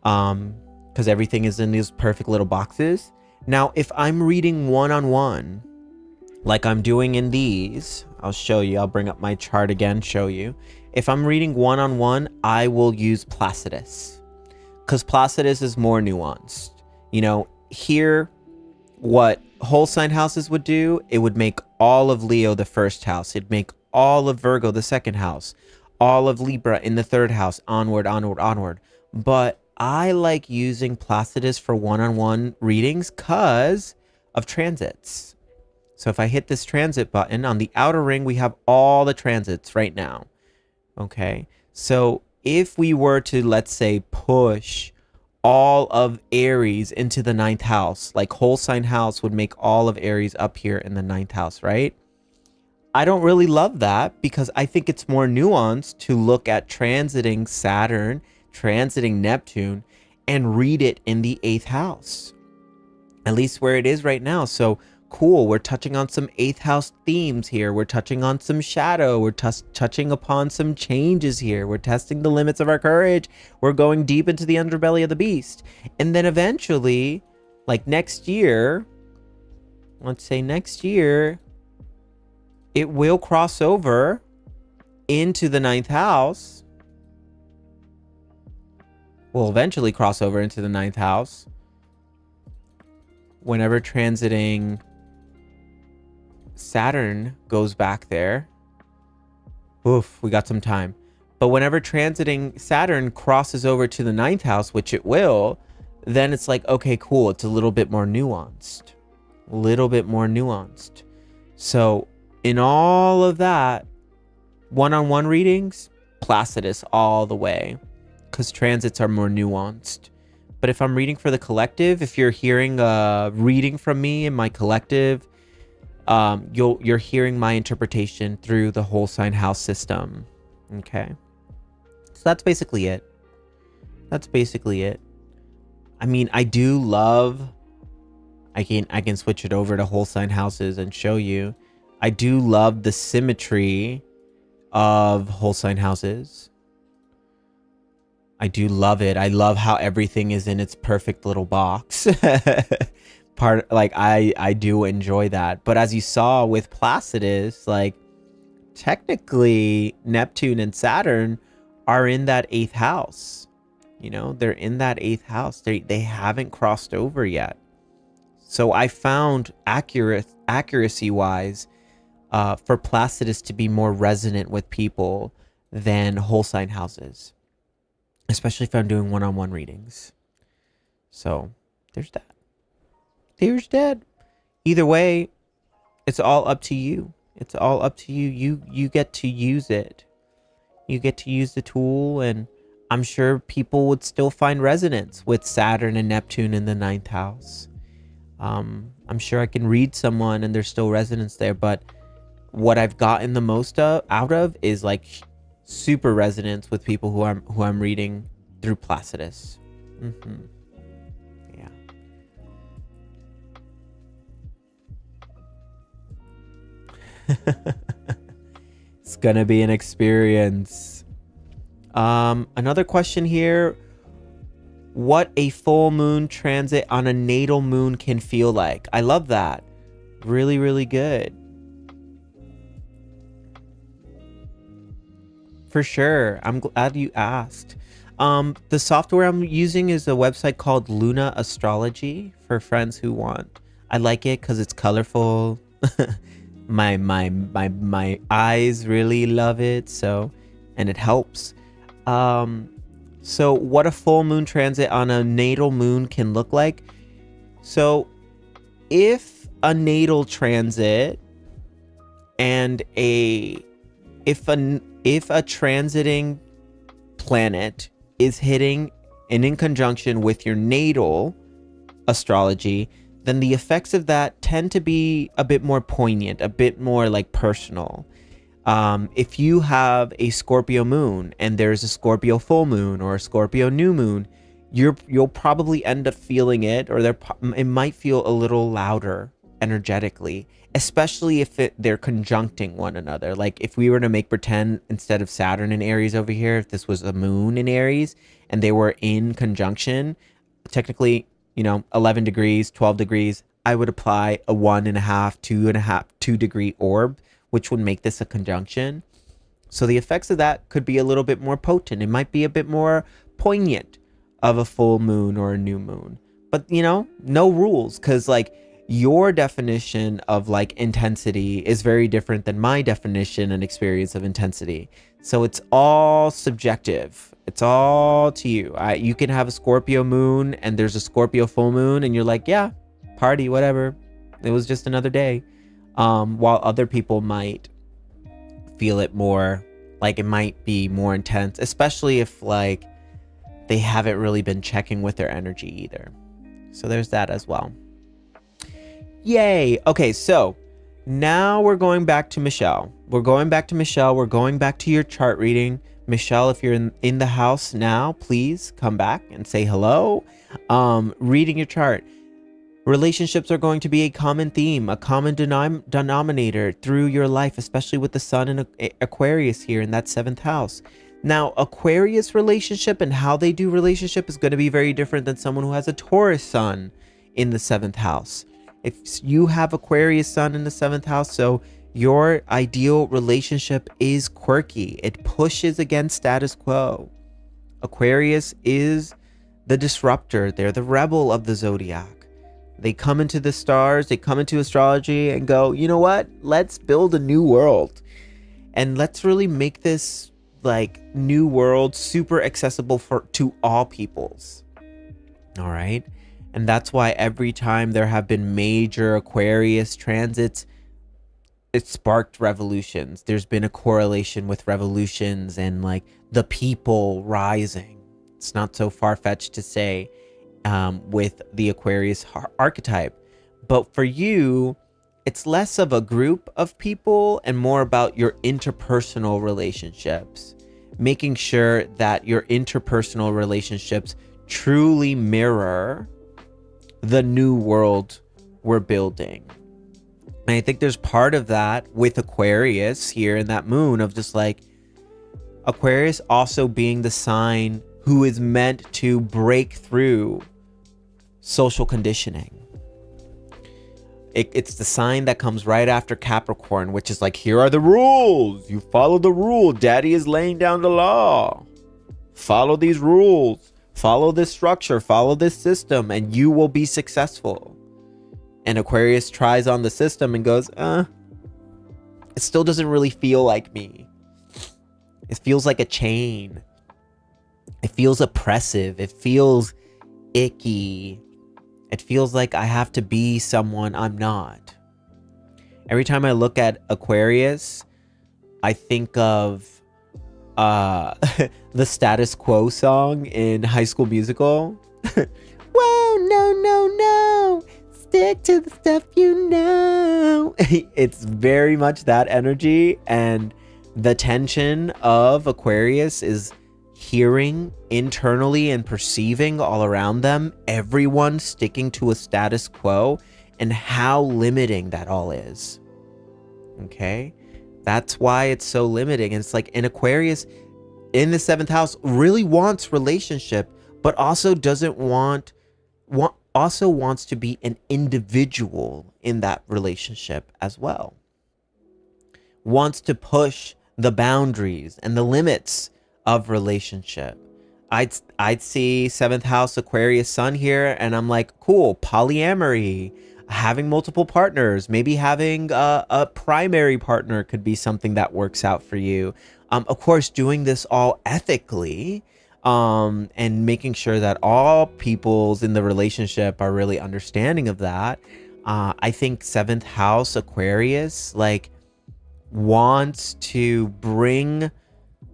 because everything is in these perfect little boxes. Now, if I'm reading one-on-one, like I'm doing in these. I'll show you. I'll bring up my chart again, show you. If I'm reading one-on-one, I will use Placidus, because Placidus is more nuanced. You know, here, what whole sign houses would do, it would make all of Leo the first house. It'd make all of Virgo the second house, all of Libra in the third house, onward, onward, onward. But I like using Placidus for one-on-one readings because of transits. So if I hit this transit button on the outer ring, we have all the transits right now. Okay. So if we were to, let's say, push all of Aries into the ninth house, like whole sign house would make all of Aries up here in the ninth house, right? I don't really love that because I think it's more nuanced to look at transiting Saturn, transiting Neptune, and read it in the eighth house, at least where it is right now. So cool, we're touching on some eighth house themes here. We're touching on some shadow. We're touching upon some changes here. We're testing the limits of our courage. We're going deep into the underbelly of the beast. And then eventually, like next year, let's say next year, it will cross over into the ninth house. Will eventually cross over into the ninth house whenever transiting Saturn goes back there. Oof, we got some time. But whenever transiting Saturn crosses over to the ninth house, which it will, then it's like, okay, cool. It's a little bit more nuanced. A little bit more nuanced. So in all of that, one-on-one readings, Placidus all the way, because transits are more nuanced. But if I'm reading for the collective, if you're hearing a reading from me in my collective, you're hearing my interpretation through the whole sign house system. Okay. So that's basically it. That's basically it. I mean, I do love, I can switch it over to whole sign houses and show you. I do love the symmetry of whole sign houses. I do love it. I love how everything is in its perfect little box. I do enjoy that. But as you saw with Placidus, like technically Neptune and Saturn are in that eighth house. You know, they're in that eighth house. They haven't crossed over yet. So I found accuracy wise for Placidus to be more resonant with people than whole sign houses, especially if I'm doing one-on-one readings. So there's that. There's that. Either way, it's all up to you. It's all up to you. You get to use it. You get to use the tool, and I'm sure people would still find resonance with Saturn and Neptune in the ninth house. I'm sure I can read someone and there's still resonance there, but what I've gotten the most out of is like super resonance with people who I'm reading through Placidus. Yeah. It's gonna be an experience. Another question here. What a full moon transit on a natal moon can feel like. I love that. Really, really good. For sure. I'm glad you asked. The software I'm using is a website called Luna Astrology for friends who want. I like it because it's colorful. my eyes really love it. So, and it helps. So what a full moon transit on a natal moon can look like. So if a natal transit and if a transiting planet is hitting and in conjunction with your natal astrology, then the effects of that tend to be a bit more poignant, a bit more like personal. If you have a Scorpio moon and there's a Scorpio full moon or a Scorpio new moon, you'll probably end up feeling it, or it might feel a little louder energetically, especially if they're conjuncting one another. Like if we were to make pretend instead of Saturn in Aries over here, if this was a moon in Aries and they were in conjunction, technically, 11 degrees, 12 degrees, I would apply a 1.5, 2.5, 2 degree orb, which would make this a conjunction. So the effects of that could be a little bit more potent. It might be a bit more poignant of a full moon or a new moon. But, no rules, because like your definition of like intensity is very different than my definition and experience of intensity. So it's all subjective. It's all to you. You can have a Scorpio moon and there's a Scorpio full moon and you're like, yeah, party, whatever. It was just another day. While other people might feel it more, like it might be more intense, especially if like they haven't really been checking with their energy either. So there's that as well. Yay. Okay, so now we're going back to Michelle. We're going back to your chart reading. Michelle, if you're in the house now, please come back and say hello. Reading your chart. Relationships are going to be a common theme, a common denominator through your life, especially with the sun in Aquarius here in that 7th house. Now, Aquarius relationship and how they do relationship is going to be very different than someone who has a Taurus sun in the 7th house. If you have Aquarius sun in the 7th house, so your ideal relationship is quirky. It pushes against status quo. Aquarius is the disruptor. They're the rebel of the zodiac. They come into the stars, they come into astrology and go, you know what? Let's build a new world. And let's really make this like new world super accessible to all peoples. All right. And that's why every time there have been major Aquarius transits, it sparked revolutions. There's been a correlation with revolutions and like the people rising. It's not so far-fetched to say with the Aquarius archetype. But for you, it's less of a group of people and more about your interpersonal relationships. Making sure that your interpersonal relationships truly mirror the new world we're building. And I think there's part of that with Aquarius here in that moon of just like Aquarius also being the sign who is meant to break through social conditioning. It's the sign that comes right after Capricorn, which is like, here are the rules. You follow the rule. Daddy is laying down the law. Follow these rules. Follow this structure. Follow this system, and you will be successful. And Aquarius tries on the system and goes, it still doesn't really feel like me. It feels like a chain. It feels oppressive. It feels icky. It feels like I have to be someone I'm not. Every time I look at Aquarius, I think of the Status Quo song in High School Musical. Whoa, no. Stick to the stuff you know. It's very much that energy, and the tension of Aquarius is hearing internally and perceiving all around them, everyone sticking to a status quo, and how limiting that all is. Okay? That's why it's so limiting. And it's like in Aquarius, in the 7th house, really wants relationship, but also also wants to be an individual in that relationship as well. Wants to push the boundaries and the limits of relationship. I'd see 7th house Aquarius sun here and I'm like, cool, polyamory, having multiple partners, maybe having a primary partner could be something that works out for you. Of course, doing this all ethically, and making sure that all peoples in the relationship are really understanding of that. I think 7th house Aquarius like wants to bring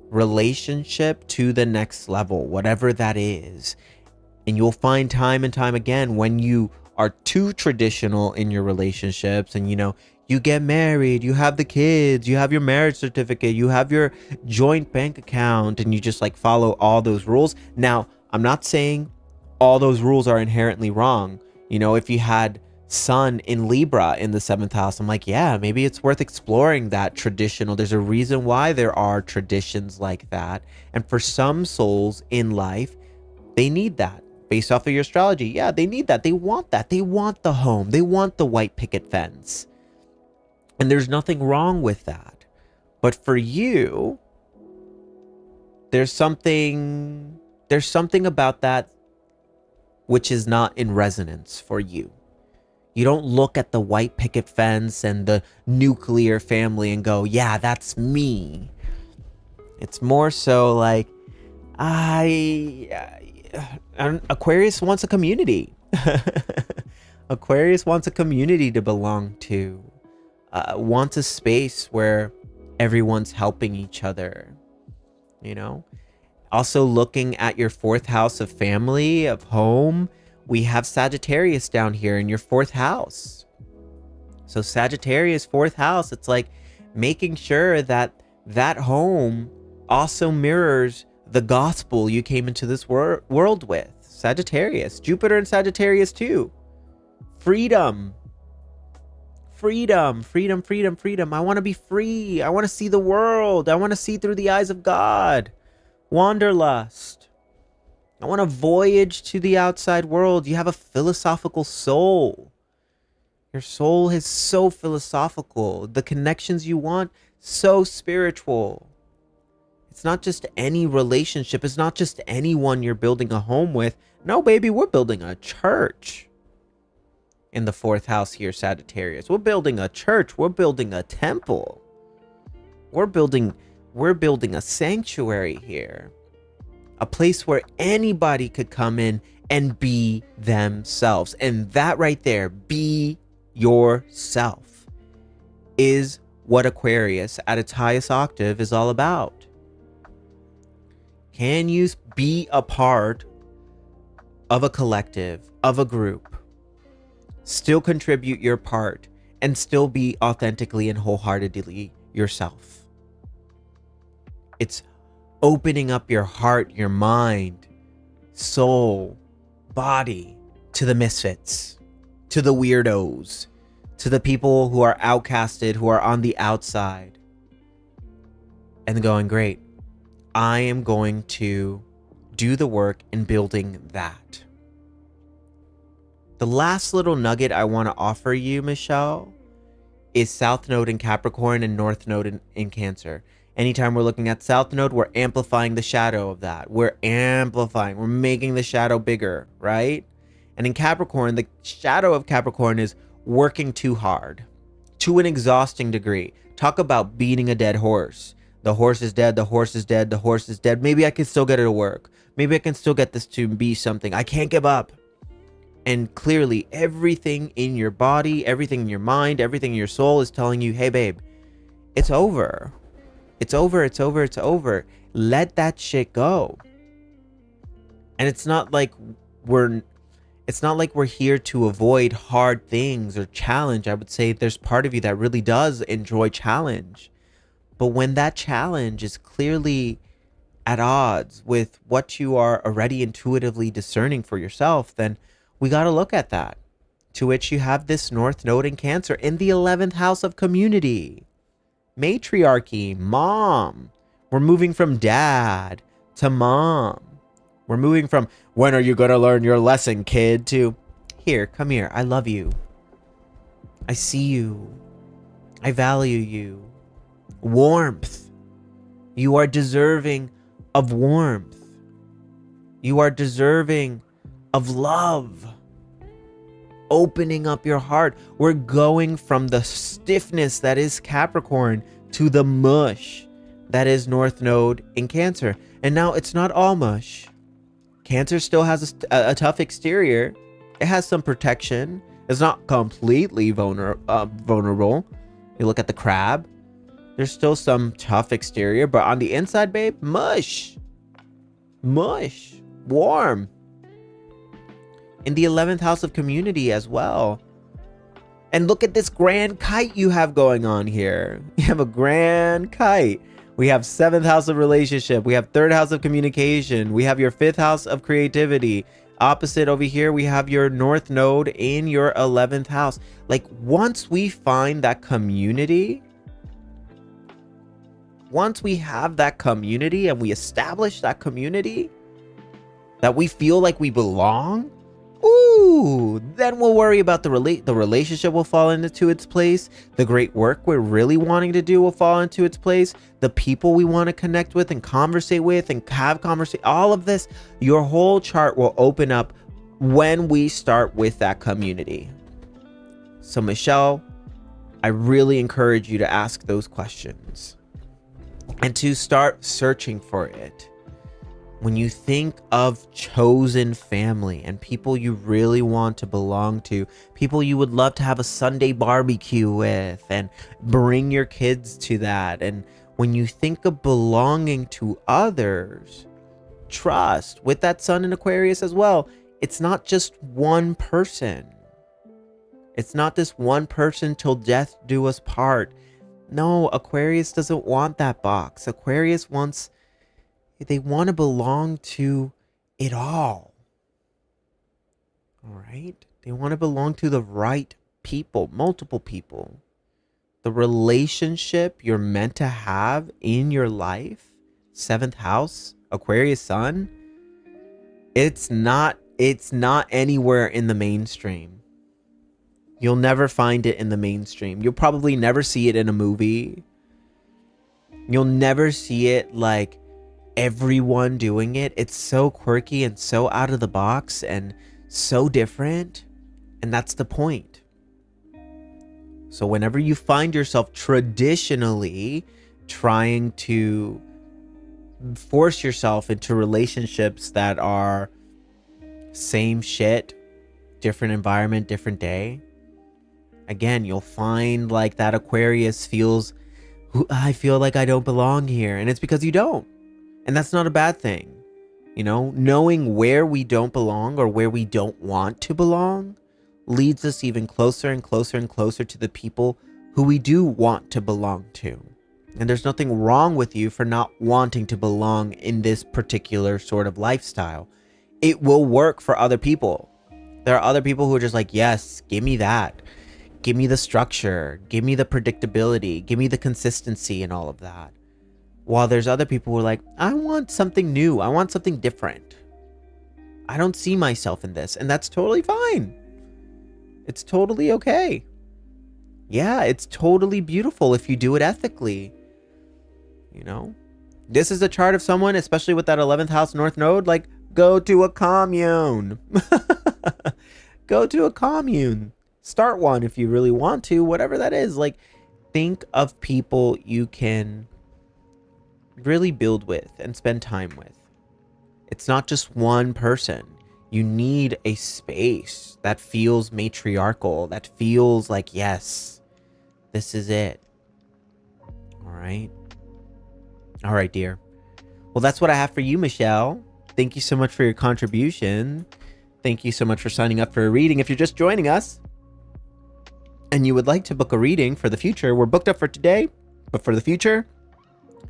relationship to the next level, whatever that is. And you'll find time and time again when you are too traditional in your relationships and you get married, you have the kids, you have your marriage certificate, you have your joint bank account, and you just like follow all those rules. Now, I'm not saying all those rules are inherently wrong. If you had Sun in Libra in the 7th house, I'm like, yeah, maybe it's worth exploring that traditional. There's a reason why there are traditions like that. And for some souls in life, they need that. based off of your astrology, yeah, they need that. They want that. They want the home. They want the white picket fence. And there's nothing wrong with that. But for you, there's something about that which is not in resonance for you. You don't look at the white picket fence and the nuclear family and go, yeah, that's me. It's more so like, Aquarius wants a community. Aquarius wants a community to belong to. Wants a space where everyone's helping each other. You know? Also looking at your 4th house of family, of home, we have Sagittarius down here in your 4th house. So Sagittarius 4th house, it's like making sure that that home also mirrors the gospel you came into this world with. Sagittarius, Jupiter and Sagittarius too. Freedom. Freedom, freedom, freedom, freedom. I want to be free. I want to see the world. I want to see through the eyes of God. Wanderlust. I want to voyage to the outside world. You have a philosophical soul. Your soul is so philosophical. The connections you want, so spiritual. It's not just any relationship. It's not just anyone you're building a home with. No, baby, we're building a church. In the 4th house here, Sagittarius. We're building a church. We're building a temple. We're building a sanctuary here. A place where anybody could come in and be themselves. And that right there, be yourself, is what Aquarius at its highest octave is all about. Can you be a part of a collective, of a group, still contribute your part, and still be authentically and wholeheartedly yourself? It's opening up your heart, your mind, soul, body to the misfits, to the weirdos, to the people who are outcasted, who are on the outside, and going, great, I am going to do the work in building that. The last little nugget I want to offer you, Michelle, is South Node in Capricorn and North Node in Cancer. Anytime we're looking at South Node, we're amplifying the shadow of that. We're making the shadow bigger, right? And in Capricorn, the shadow of Capricorn is working too hard, to an exhausting degree. Talk about beating a dead horse. The horse is dead, the horse is dead, the horse is dead. Maybe I can still get it to work. Maybe I can still get this to be something. I can't give up. And clearly, everything in your body, everything in your mind, everything in your soul is telling you, hey, babe, it's over. It's over, it's over, it's over. Let that shit go. And it's not like we're here to avoid hard things or challenge. I would say there's part of you that really does enjoy challenge. But when that challenge is clearly at odds with what you are already intuitively discerning for yourself, then we got to look at that. To which you have this North Node in Cancer in the 11th house of community. Matriarchy, mom. We're moving from dad to mom. We're moving from, when are you going to learn your lesson, kid, to, here, come here. I love you. I see you. I value you. Warmth. You are deserving of warmth. You are deserving of love. Opening up your heart. We're going from the stiffness that is Capricorn to the mush that is North Node in Cancer. And now it's not all mush. Cancer still has a tough exterior. It has some protection. It's not completely vulnerable. You look at the crab. There's still some tough exterior, but on the inside, babe, mush. Mush. Warm. In the 11th house of community as well. And look at this grand kite you have going on here. You have a grand kite. We have 7th house of relationship. We have 3rd house of communication. We have your 5th house of creativity. Opposite over here, we have your North Node in your 11th house. Like, once we find that community, once we have that community and we establish that community, that we feel like we belong, ooh, then we'll worry about the relationship will fall into its place. The great work we're really wanting to do will fall into its place. The people we want to connect with and conversate with and have conversation, all of this, your whole chart will open up when we start with that community. So Michelle, I really encourage you to ask those questions and to start searching for it. When you think of chosen family and people you really want to belong to, people you would love to have a Sunday barbecue with and bring your kids to that. And when you think of belonging to others, trust with that sun in Aquarius as well. It's not just one person. It's not this one person till death do us part. No, Aquarius doesn't want that box. Aquarius wants, they want to belong to it all. All right? They want to belong to the right people, multiple people. The relationship you're meant to have in your life, 7th house, Aquarius sun, it's not anywhere in the mainstream. You'll never find it in the mainstream. You'll probably never see it in a movie. You'll never see it like everyone doing it. It's so quirky and so out of the box and so different. And that's the point. So whenever you find yourself traditionally trying to force yourself into relationships that are same shit, different environment, different day, again, you'll find like that Aquarius feels, I feel like I don't belong here. And it's because you don't. And that's not a bad thing. You know, knowing where we don't belong or where we don't want to belong leads us even closer and closer and closer to the people who we do want to belong to. And there's nothing wrong with you for not wanting to belong in this particular sort of lifestyle. It will work for other people. There are other people who are just like, yes, give me that. Give me the structure. Give me the predictability. Give me the consistency and all of that. While there's other people who are like, I want something new. I want something different. I don't see myself in this. And that's totally fine. It's totally okay. Yeah, it's totally beautiful if you do it ethically. You know? This is a chart of someone, especially with that 11th house north node, like, go to a commune. Go to a commune. Start one if you really want to, whatever that is. Like, think of people you can really build with and spend time with. It's not just one person. You need a space that feels matriarchal, that feels like, yes, this is it. All right. All right, dear. Well, that's what I have for you, Michelle. Thank you so much for your contribution. Thank you so much for signing up for a reading. If you're just joining us and you would like to book a reading for the future, we're booked up for today, but for the future,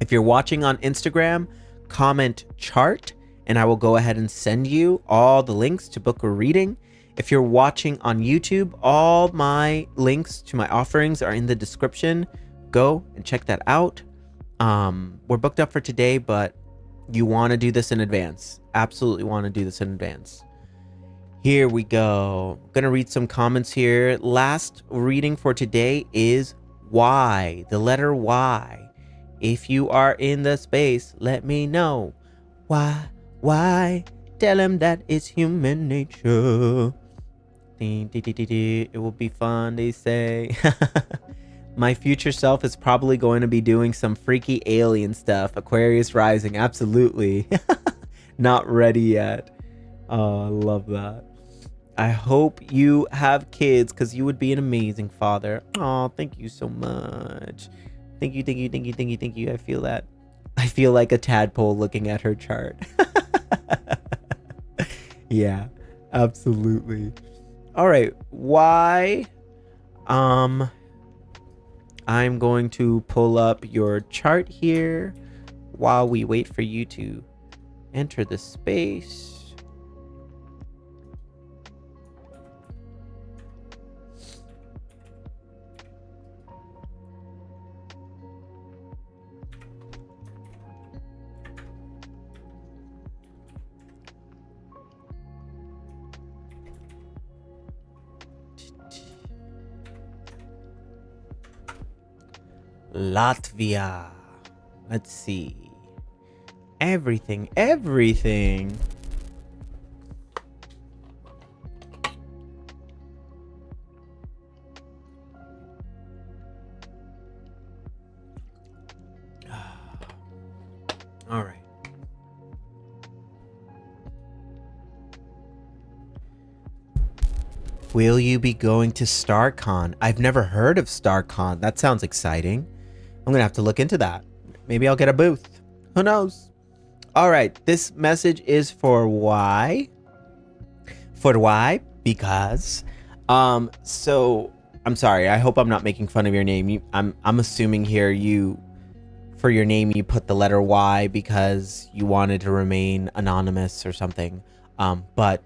if you're watching on Instagram, comment chart, and I will go ahead and send you all the links to book a reading. If you're watching on YouTube, all my links to my offerings are in the description. Go and check that out. We're booked up for today, but you want to do this in advance. Absolutely want to do this in advance. Here we go. I'm going to read some comments here. Last reading for today is Y, the letter Y. If you are in the space, let me know. Why? Tell him that it's human nature. It will be fun, they say. My future self is probably going to be doing some freaky alien stuff. Aquarius rising, absolutely. Not ready yet. Oh, I love that. I hope you have kids because you would be an amazing father. Oh, thank you so much. Thank you. I feel that. I feel like a tadpole looking at her chart. Yeah, absolutely. All right. Why? I'm going to pull up your chart here while we wait for you to enter the space. Latvia. Let's see. Everything. All right. Will you be going to StarCon? I've never heard of StarCon. That sounds exciting. I'm gonna have to look into that. Maybe I'll get a booth. Who knows? All right. This message is for why? For why? Because. So I'm sorry. I hope I'm not making fun of your name. I'm assuming here for your name you put the letter Y because you wanted to remain anonymous or something. But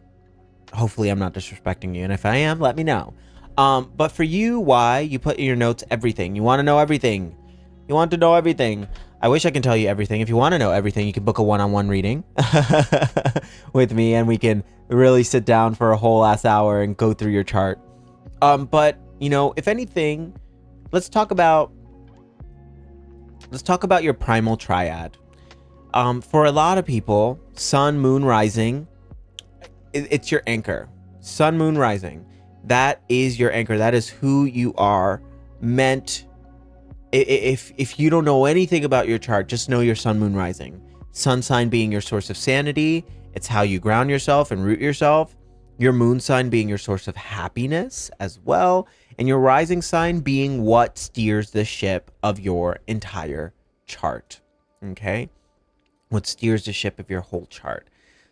hopefully I'm not disrespecting you, and if I am, let me know. But for you, Y, you put in your notes everything. You want to know everything. You want to know everything. I wish I can tell you everything. If you want to know everything, you can book a one-on-one reading with me, and we can really sit down for a whole ass hour and go through your chart. But if anything, let's talk about your primal triad. For a lot of people, sun, moon, rising, it's your anchor. Sun, moon, rising. That is your anchor. That is who you are meant. If you don't know anything about your chart, just know your sun, moon, rising. Sun sign being your source of sanity. It's how you ground yourself and root yourself. Your moon sign being your source of happiness as well. And your rising sign being what steers the ship of your entire chart. Okay? What steers the ship of your whole chart.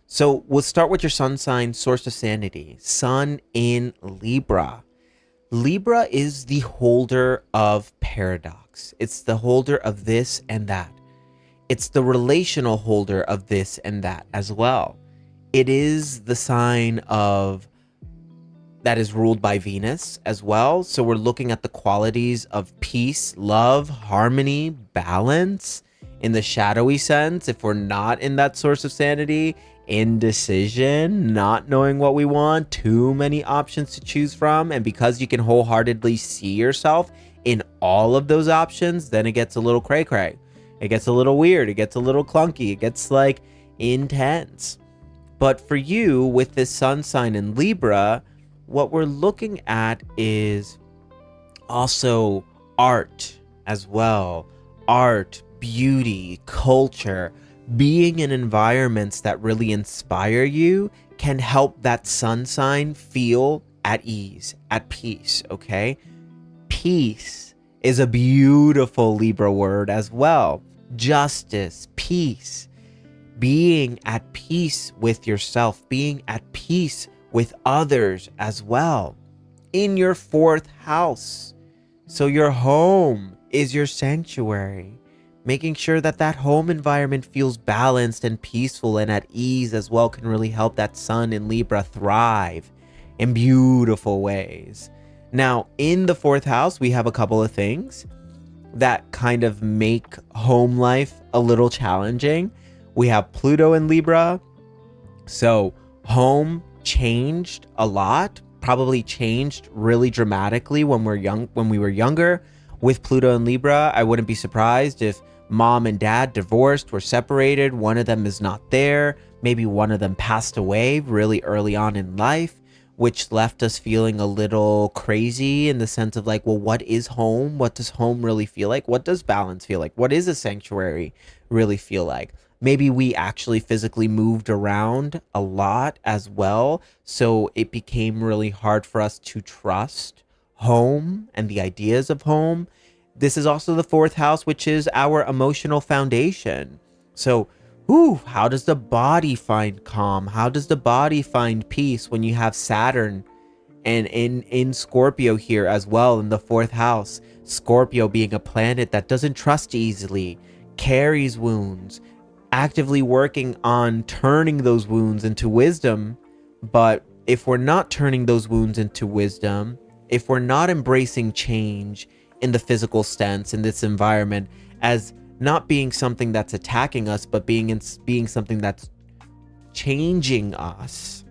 So we'll start with your sun sign, source of sanity. Sun in Libra. Libra is the holder of paradox. It's the holder of this and that. It's the relational holder of this and that as well. It is the sign that is ruled by Venus as well. So we're looking at the qualities of peace, love, harmony, balance in the shadowy sense. If we're not in that source of sanity, indecision, not knowing what we want, too many options to choose from. And because you can wholeheartedly see yourself in all of those options, then it gets a little cray-cray. It gets a little weird. It gets a little clunky. It gets like intense. But for you, with this sun sign in Libra, what we're looking at is also art as well. Art, beauty, culture, being in environments that really inspire you can help that sun sign feel at ease, at peace, okay? Peace is a beautiful Libra word as well. Justice, peace, being at peace with yourself, being at peace with others as well. In your fourth house. So your home is your sanctuary. Making sure that that home environment feels balanced and peaceful and at ease as well can really help that sun in Libra thrive in beautiful ways. Now, in the fourth house, we have a couple of things that kind of make home life a little challenging. We have Pluto in Libra. So home changed a lot, probably changed really dramatically when we were younger. With Pluto in Libra, I wouldn't be surprised if mom and dad divorced, were separated, one of them is not there, maybe one of them passed away really early on in life, which left us feeling a little crazy in the sense of like, well, what is home? What does home really feel like? What does balance feel like? What is a sanctuary really feel like? Maybe we actually physically moved around a lot as well, so it became really hard for us to trust home and the ideas of home. This is also the fourth house, which is our emotional foundation. So, how does the body find calm? How does the body find peace when you have Saturn and in Scorpio here as well in the fourth house? Scorpio being a planet that doesn't trust easily, carries wounds, actively working on turning those wounds into wisdom. But if we're not turning those wounds into wisdom, if we're not embracing change in the physical sense in this environment as not being something that's attacking us, but being something that's changing us.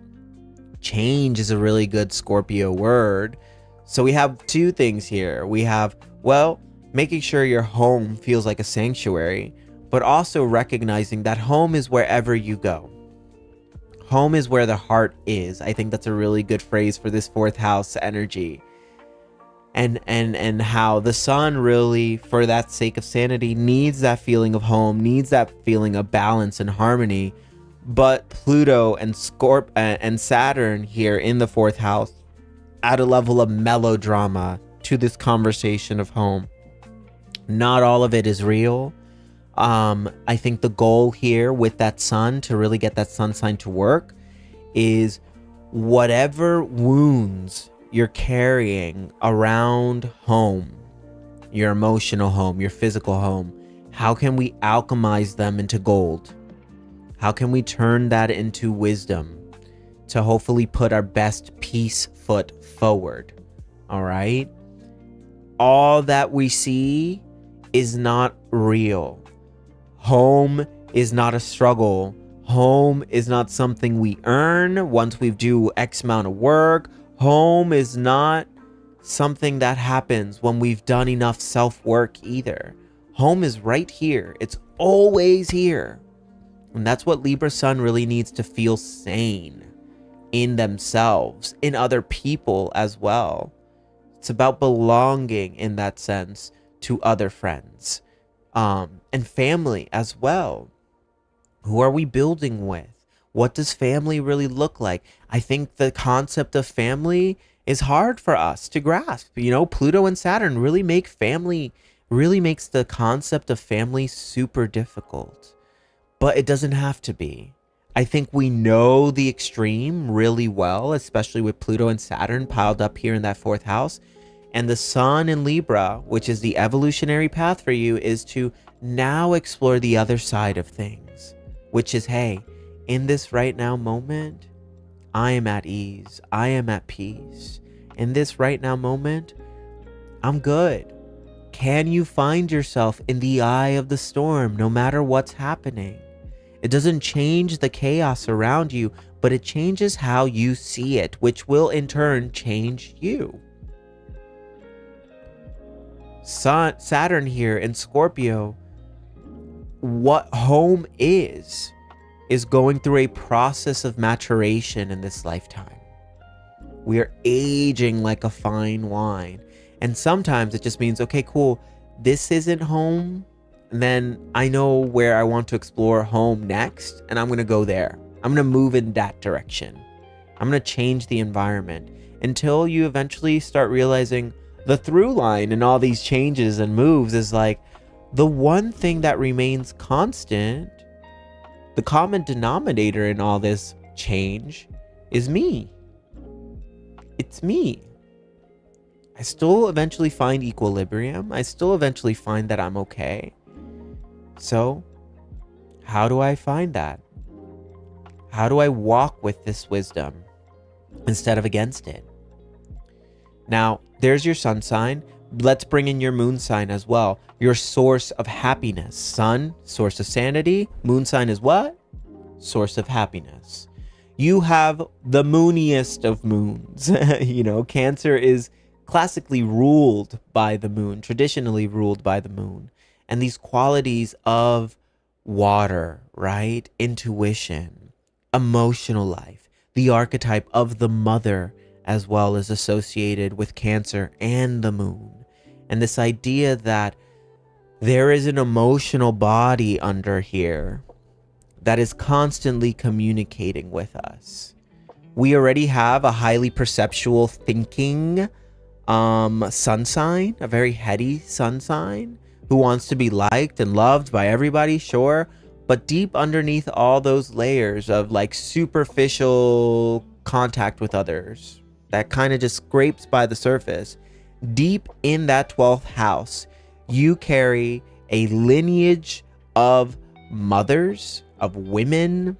Change is a really good Scorpio word. So we have two things here. We have, well, making sure your home feels like a sanctuary, but also recognizing that home is wherever you go. Home is where the heart is. I think that's a really good phrase for this fourth house energy. And how the sun really, for that sake of sanity, needs that feeling of home, needs that feeling of balance and harmony. But Pluto and and Saturn here in the fourth house add a level of melodrama to this conversation of home. Not all of it is real. I think the goal here with that sun, to really get that sun sign to work, is whatever wounds you're carrying around home, your emotional home, your physical home, how can we alchemize them into gold? How can we turn that into wisdom to hopefully put our best peace foot forward? All right. All that we see is not real. Home is not a struggle. Home is not something we earn once we do X amount of work. Home is not something that happens when we've done enough self-work either. Home is right here. It's always here. And that's what Libra Sun really needs to feel sane in themselves, in other people as well. It's about belonging in that sense to other friends, and family as well. Who are we building with? What does family really look like? I think the concept of family is hard for us to grasp. You know, Pluto and Saturn really makes the concept of family super difficult. But it doesn't have to be. I think we know the extreme really well, especially with Pluto and Saturn piled up here in that fourth house. And the sun in Libra, which is the evolutionary path for you, is to now explore the other side of things, which is, hey, in this right now moment, I am at ease. I am at peace. In this right now moment, I'm good. Can you find yourself in the eye of the storm no matter what's happening? It doesn't change the chaos around you, but it changes how you see it, which will in turn change you. Saturn here in Scorpio, what home is going through a process of maturation in this lifetime. We are aging like a fine wine. And sometimes it just means, okay, cool, this isn't home. And then I know where I want to explore home next, and I'm going to go there. I'm going to move in that direction. I'm going to change the environment until you eventually start realizing the through line in all these changes and moves is like the one thing that remains constant, the common denominator in all this change is me. It's me. I still eventually find equilibrium. I still eventually find that I'm okay. So, how do I find that? How do I walk with this wisdom instead of against it? Now, there's your sun sign. Let's bring in your moon sign as well. Your source of happiness. Sun, source of sanity. Moon sign is what? Source of happiness. You have the mooniest of moons. You know, Cancer is classically ruled by the moon, traditionally ruled by the moon. And these qualities of water, right? Intuition, emotional life, the archetype of the mother as well is associated with Cancer and the moon. And this idea that there is an emotional body under here that is constantly communicating with us. We already have a highly perceptual thinking sun sign, a very heady sun sign, who wants to be liked and loved by everybody, sure. But deep underneath all those layers of like superficial contact with others, that kind of just scrapes by the surface, deep in that 12th house, you carry a lineage of mothers, of women,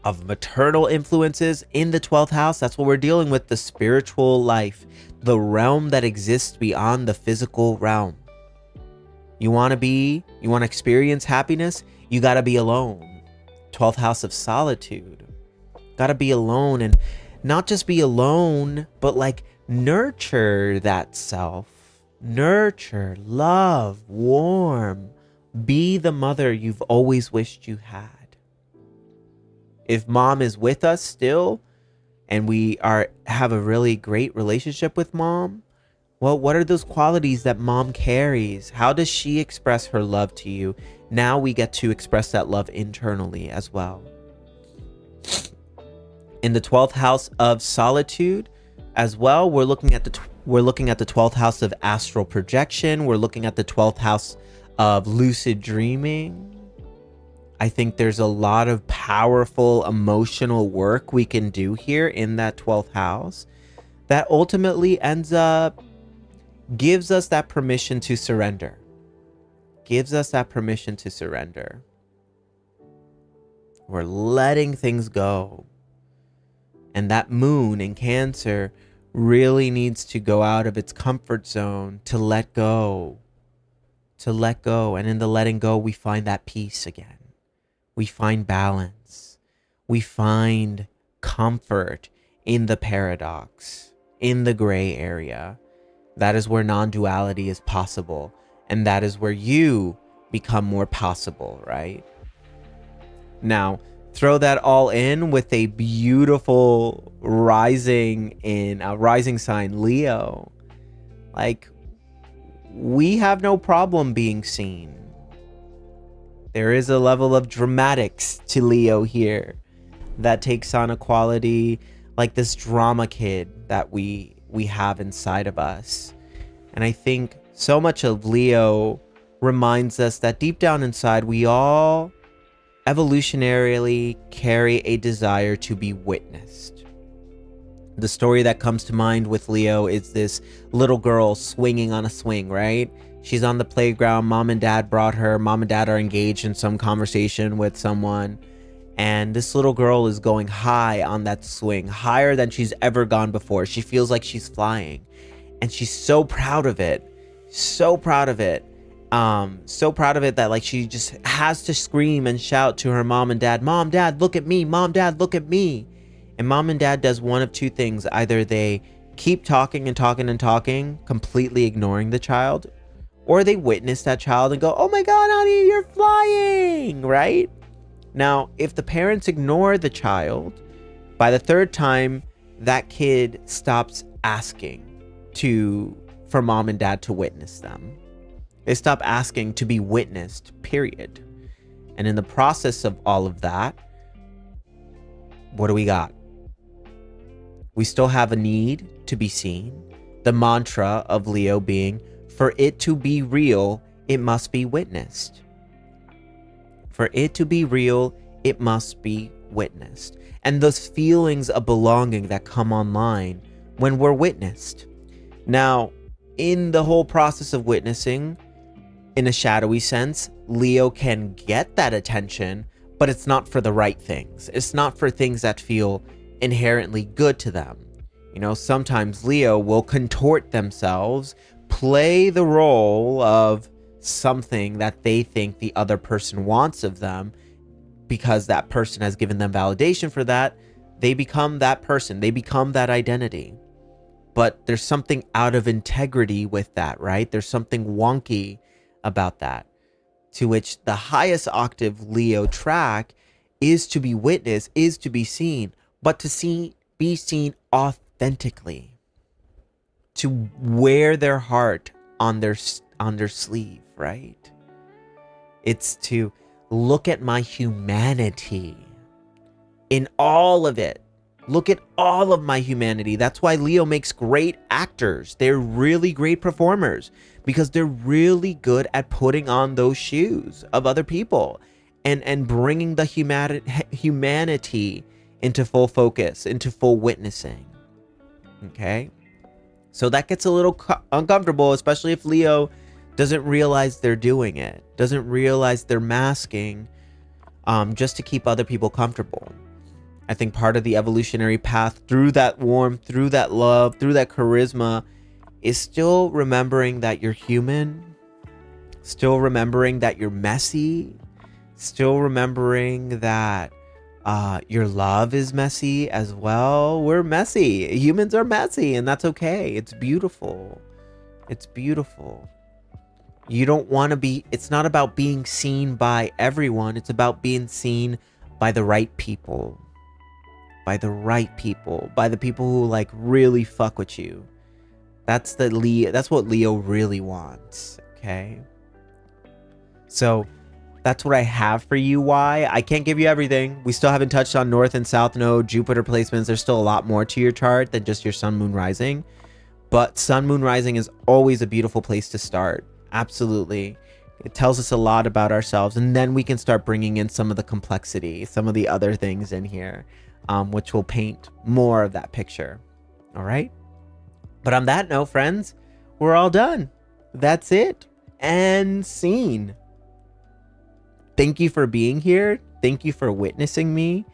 of maternal influences in the 12th house. That's what we're dealing with, the spiritual life, the realm that exists beyond the physical realm. You want to experience happiness? You got to be alone. 12th house of solitude. Got to be alone, and not just be alone, but like nurture that self Nurture, love, warm. Be the mother you've always wished you had. If mom is with us still and we have a really great relationship with mom, well, what are those qualities that mom carries? How does she express her love to you? Now we get to express that love internally as well. In the 12th house of solitude as well, we're looking at the 12th house of astral projection. We're looking at the 12th house of lucid dreaming. I think there's a lot of powerful emotional work we can do here in that 12th house that ultimately gives us that permission to surrender. Gives us that permission to surrender. We're letting things go. And that moon in Cancer really needs to go out of its comfort zone to let go. To let go. And in the letting go, we find that peace again. We find balance. We find comfort in the paradox, in the gray area. That is where non-duality is possible. And that is where you become more possible, right? Now, throw that all in with a beautiful rising sign, Leo. Like, we have no problem being seen. There is a level of dramatics to Leo here that takes on a quality like this drama kid that we have inside of us. And I think so much of Leo reminds us that deep down inside, we all evolutionarily carry a desire to be witnessed. The story that comes to mind with Leo is this little girl swinging on a swing, right? She's on the playground. Mom and dad brought her. Mom and dad are engaged in some conversation with someone. And this little girl is going high on that swing, higher than she's ever gone before. She feels like she's flying. And she's so proud of it. So proud of it. So proud of it that like she just has to scream and shout to her mom and dad, "Mom, Dad, look at me. Mom, Dad, look at me." And mom and dad does one of two things. Either they keep talking and talking and talking, completely ignoring the child, or they witness that child and go, "Oh my God, honey, you're flying," right? Now, if the parents ignore the child, by the third time, that kid stops asking for mom and dad to witness them. They stop asking to be witnessed, period. And in the process of all of that, what do we got? We still have a need to be seen. The mantra of Leo being, for it to be real, it must be witnessed. For it to be real, it must be witnessed. And those feelings of belonging that come online when we're witnessed. Now, in the whole process of witnessing, in a shadowy sense, Leo can get that attention, but it's not for the right things. It's not for things that feel inherently good to them. You know, sometimes Leo will contort themselves, play the role of something that they think the other person wants of them, because that person has given them validation for that. They become that person. They become that identity. But there's something out of integrity with that, right? There's something wonky about that, to which the highest octave Leo track is to be witnessed, is to be seen, but to be seen authentically, to wear their heart on their sleeve, right? It's to look at my humanity in all of it. Look at all of my humanity. That's why Leo makes great actors. They're really great performers because they're really good at putting on those shoes of other people and bringing the humanity into full focus, into full witnessing. Okay? So that gets a little uncomfortable, especially if Leo doesn't realize they're doing it, doesn't realize they're masking just to keep other people comfortable. I think part of the evolutionary path through that warmth, through that love, through that charisma is still remembering that you're human, still remembering that you're messy, still remembering that your love is messy as well. We're messy. Humans are messy, and that's okay. It's beautiful. It's beautiful. You don't want to be, it's not about being seen by everyone. It's about being seen by the right people. By the right people. By the people who like really fuck with you. That's what Leo really wants. Okay. So that's what I have for you. Why? I can't give you everything. We still haven't touched on North and South Node, Jupiter placements. There's still a lot more to your chart than just your Sun, Moon, Rising. But Sun, Moon, Rising is always a beautiful place to start. Absolutely. It tells us a lot about ourselves. And then we can start bringing in some of the complexity, some of the other things in here, which will paint more of that picture. All right. But on that note, friends, we're all done. That's it. And scene. Thank you for being here. Thank you for witnessing me.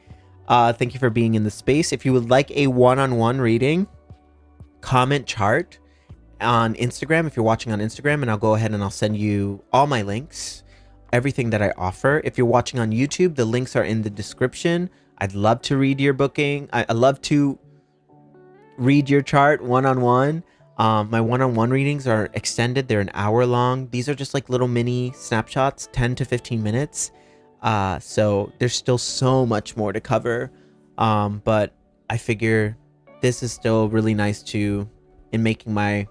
Thank you for being in the space. If you would like a one-on-one reading, comment chart on Instagram if you're watching on Instagram, and I'll go ahead and I'll send you all my links, everything that I offer. If you're watching on YouTube, the links are in the description. I'd love to read your booking. I love to read your chart one-on-one. My one-on-one readings are extended. They're an hour long. These are just like little mini snapshots, 10 to 15 minutes. So there's still so much more to cover. But I figure this is still really nice in making my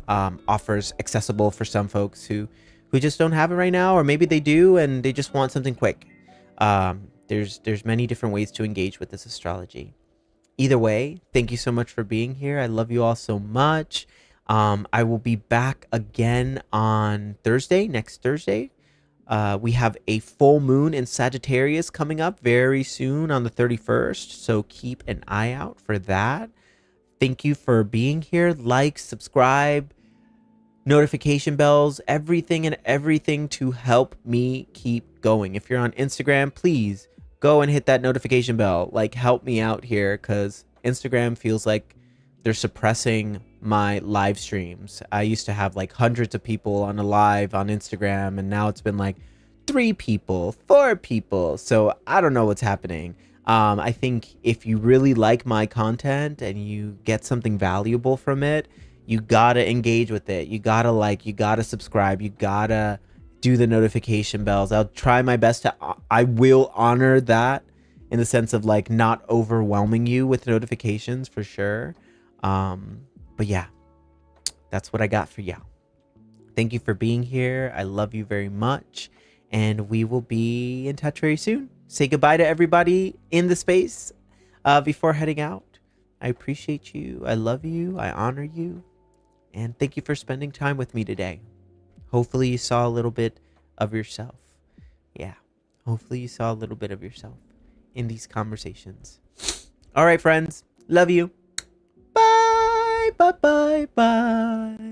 offers accessible for some folks who just don't have it right now, or maybe they do and they just want something quick. There's many different ways to engage with this astrology. Either way, thank you so much for being here. I love you all so much. I will be back again on Thursday, next Thursday. We have a full moon in Sagittarius coming up very soon on the 31st. So keep an eye out for that. Thank you for being here. Like, subscribe, notification bells, everything to help me keep going. If you're on Instagram, please go and hit that notification bell. Like, help me out here, because Instagram feels like they're suppressing my live streams. I used to have like hundreds of people on a live on Instagram, and now it's been like 3 people, 4 people. So I don't know what's happening. I think if you really like my content and you get something valuable from it, you gotta engage with it. You gotta like, you gotta subscribe, you gotta do the notification bells. I'll try my best I will honor that in the sense of like not overwhelming you with notifications for sure. But yeah, that's what I got for y'all. Thank you for being here. I love you very much, and we will be in touch very soon. Say goodbye to everybody in the space before heading out. I appreciate you. I love you. I honor you. And thank you for spending time with me today. Hopefully you saw a little bit of yourself. Yeah. Hopefully you saw a little bit of yourself in these conversations. All right, friends. Love you. Bye. Bye. Bye. Bye.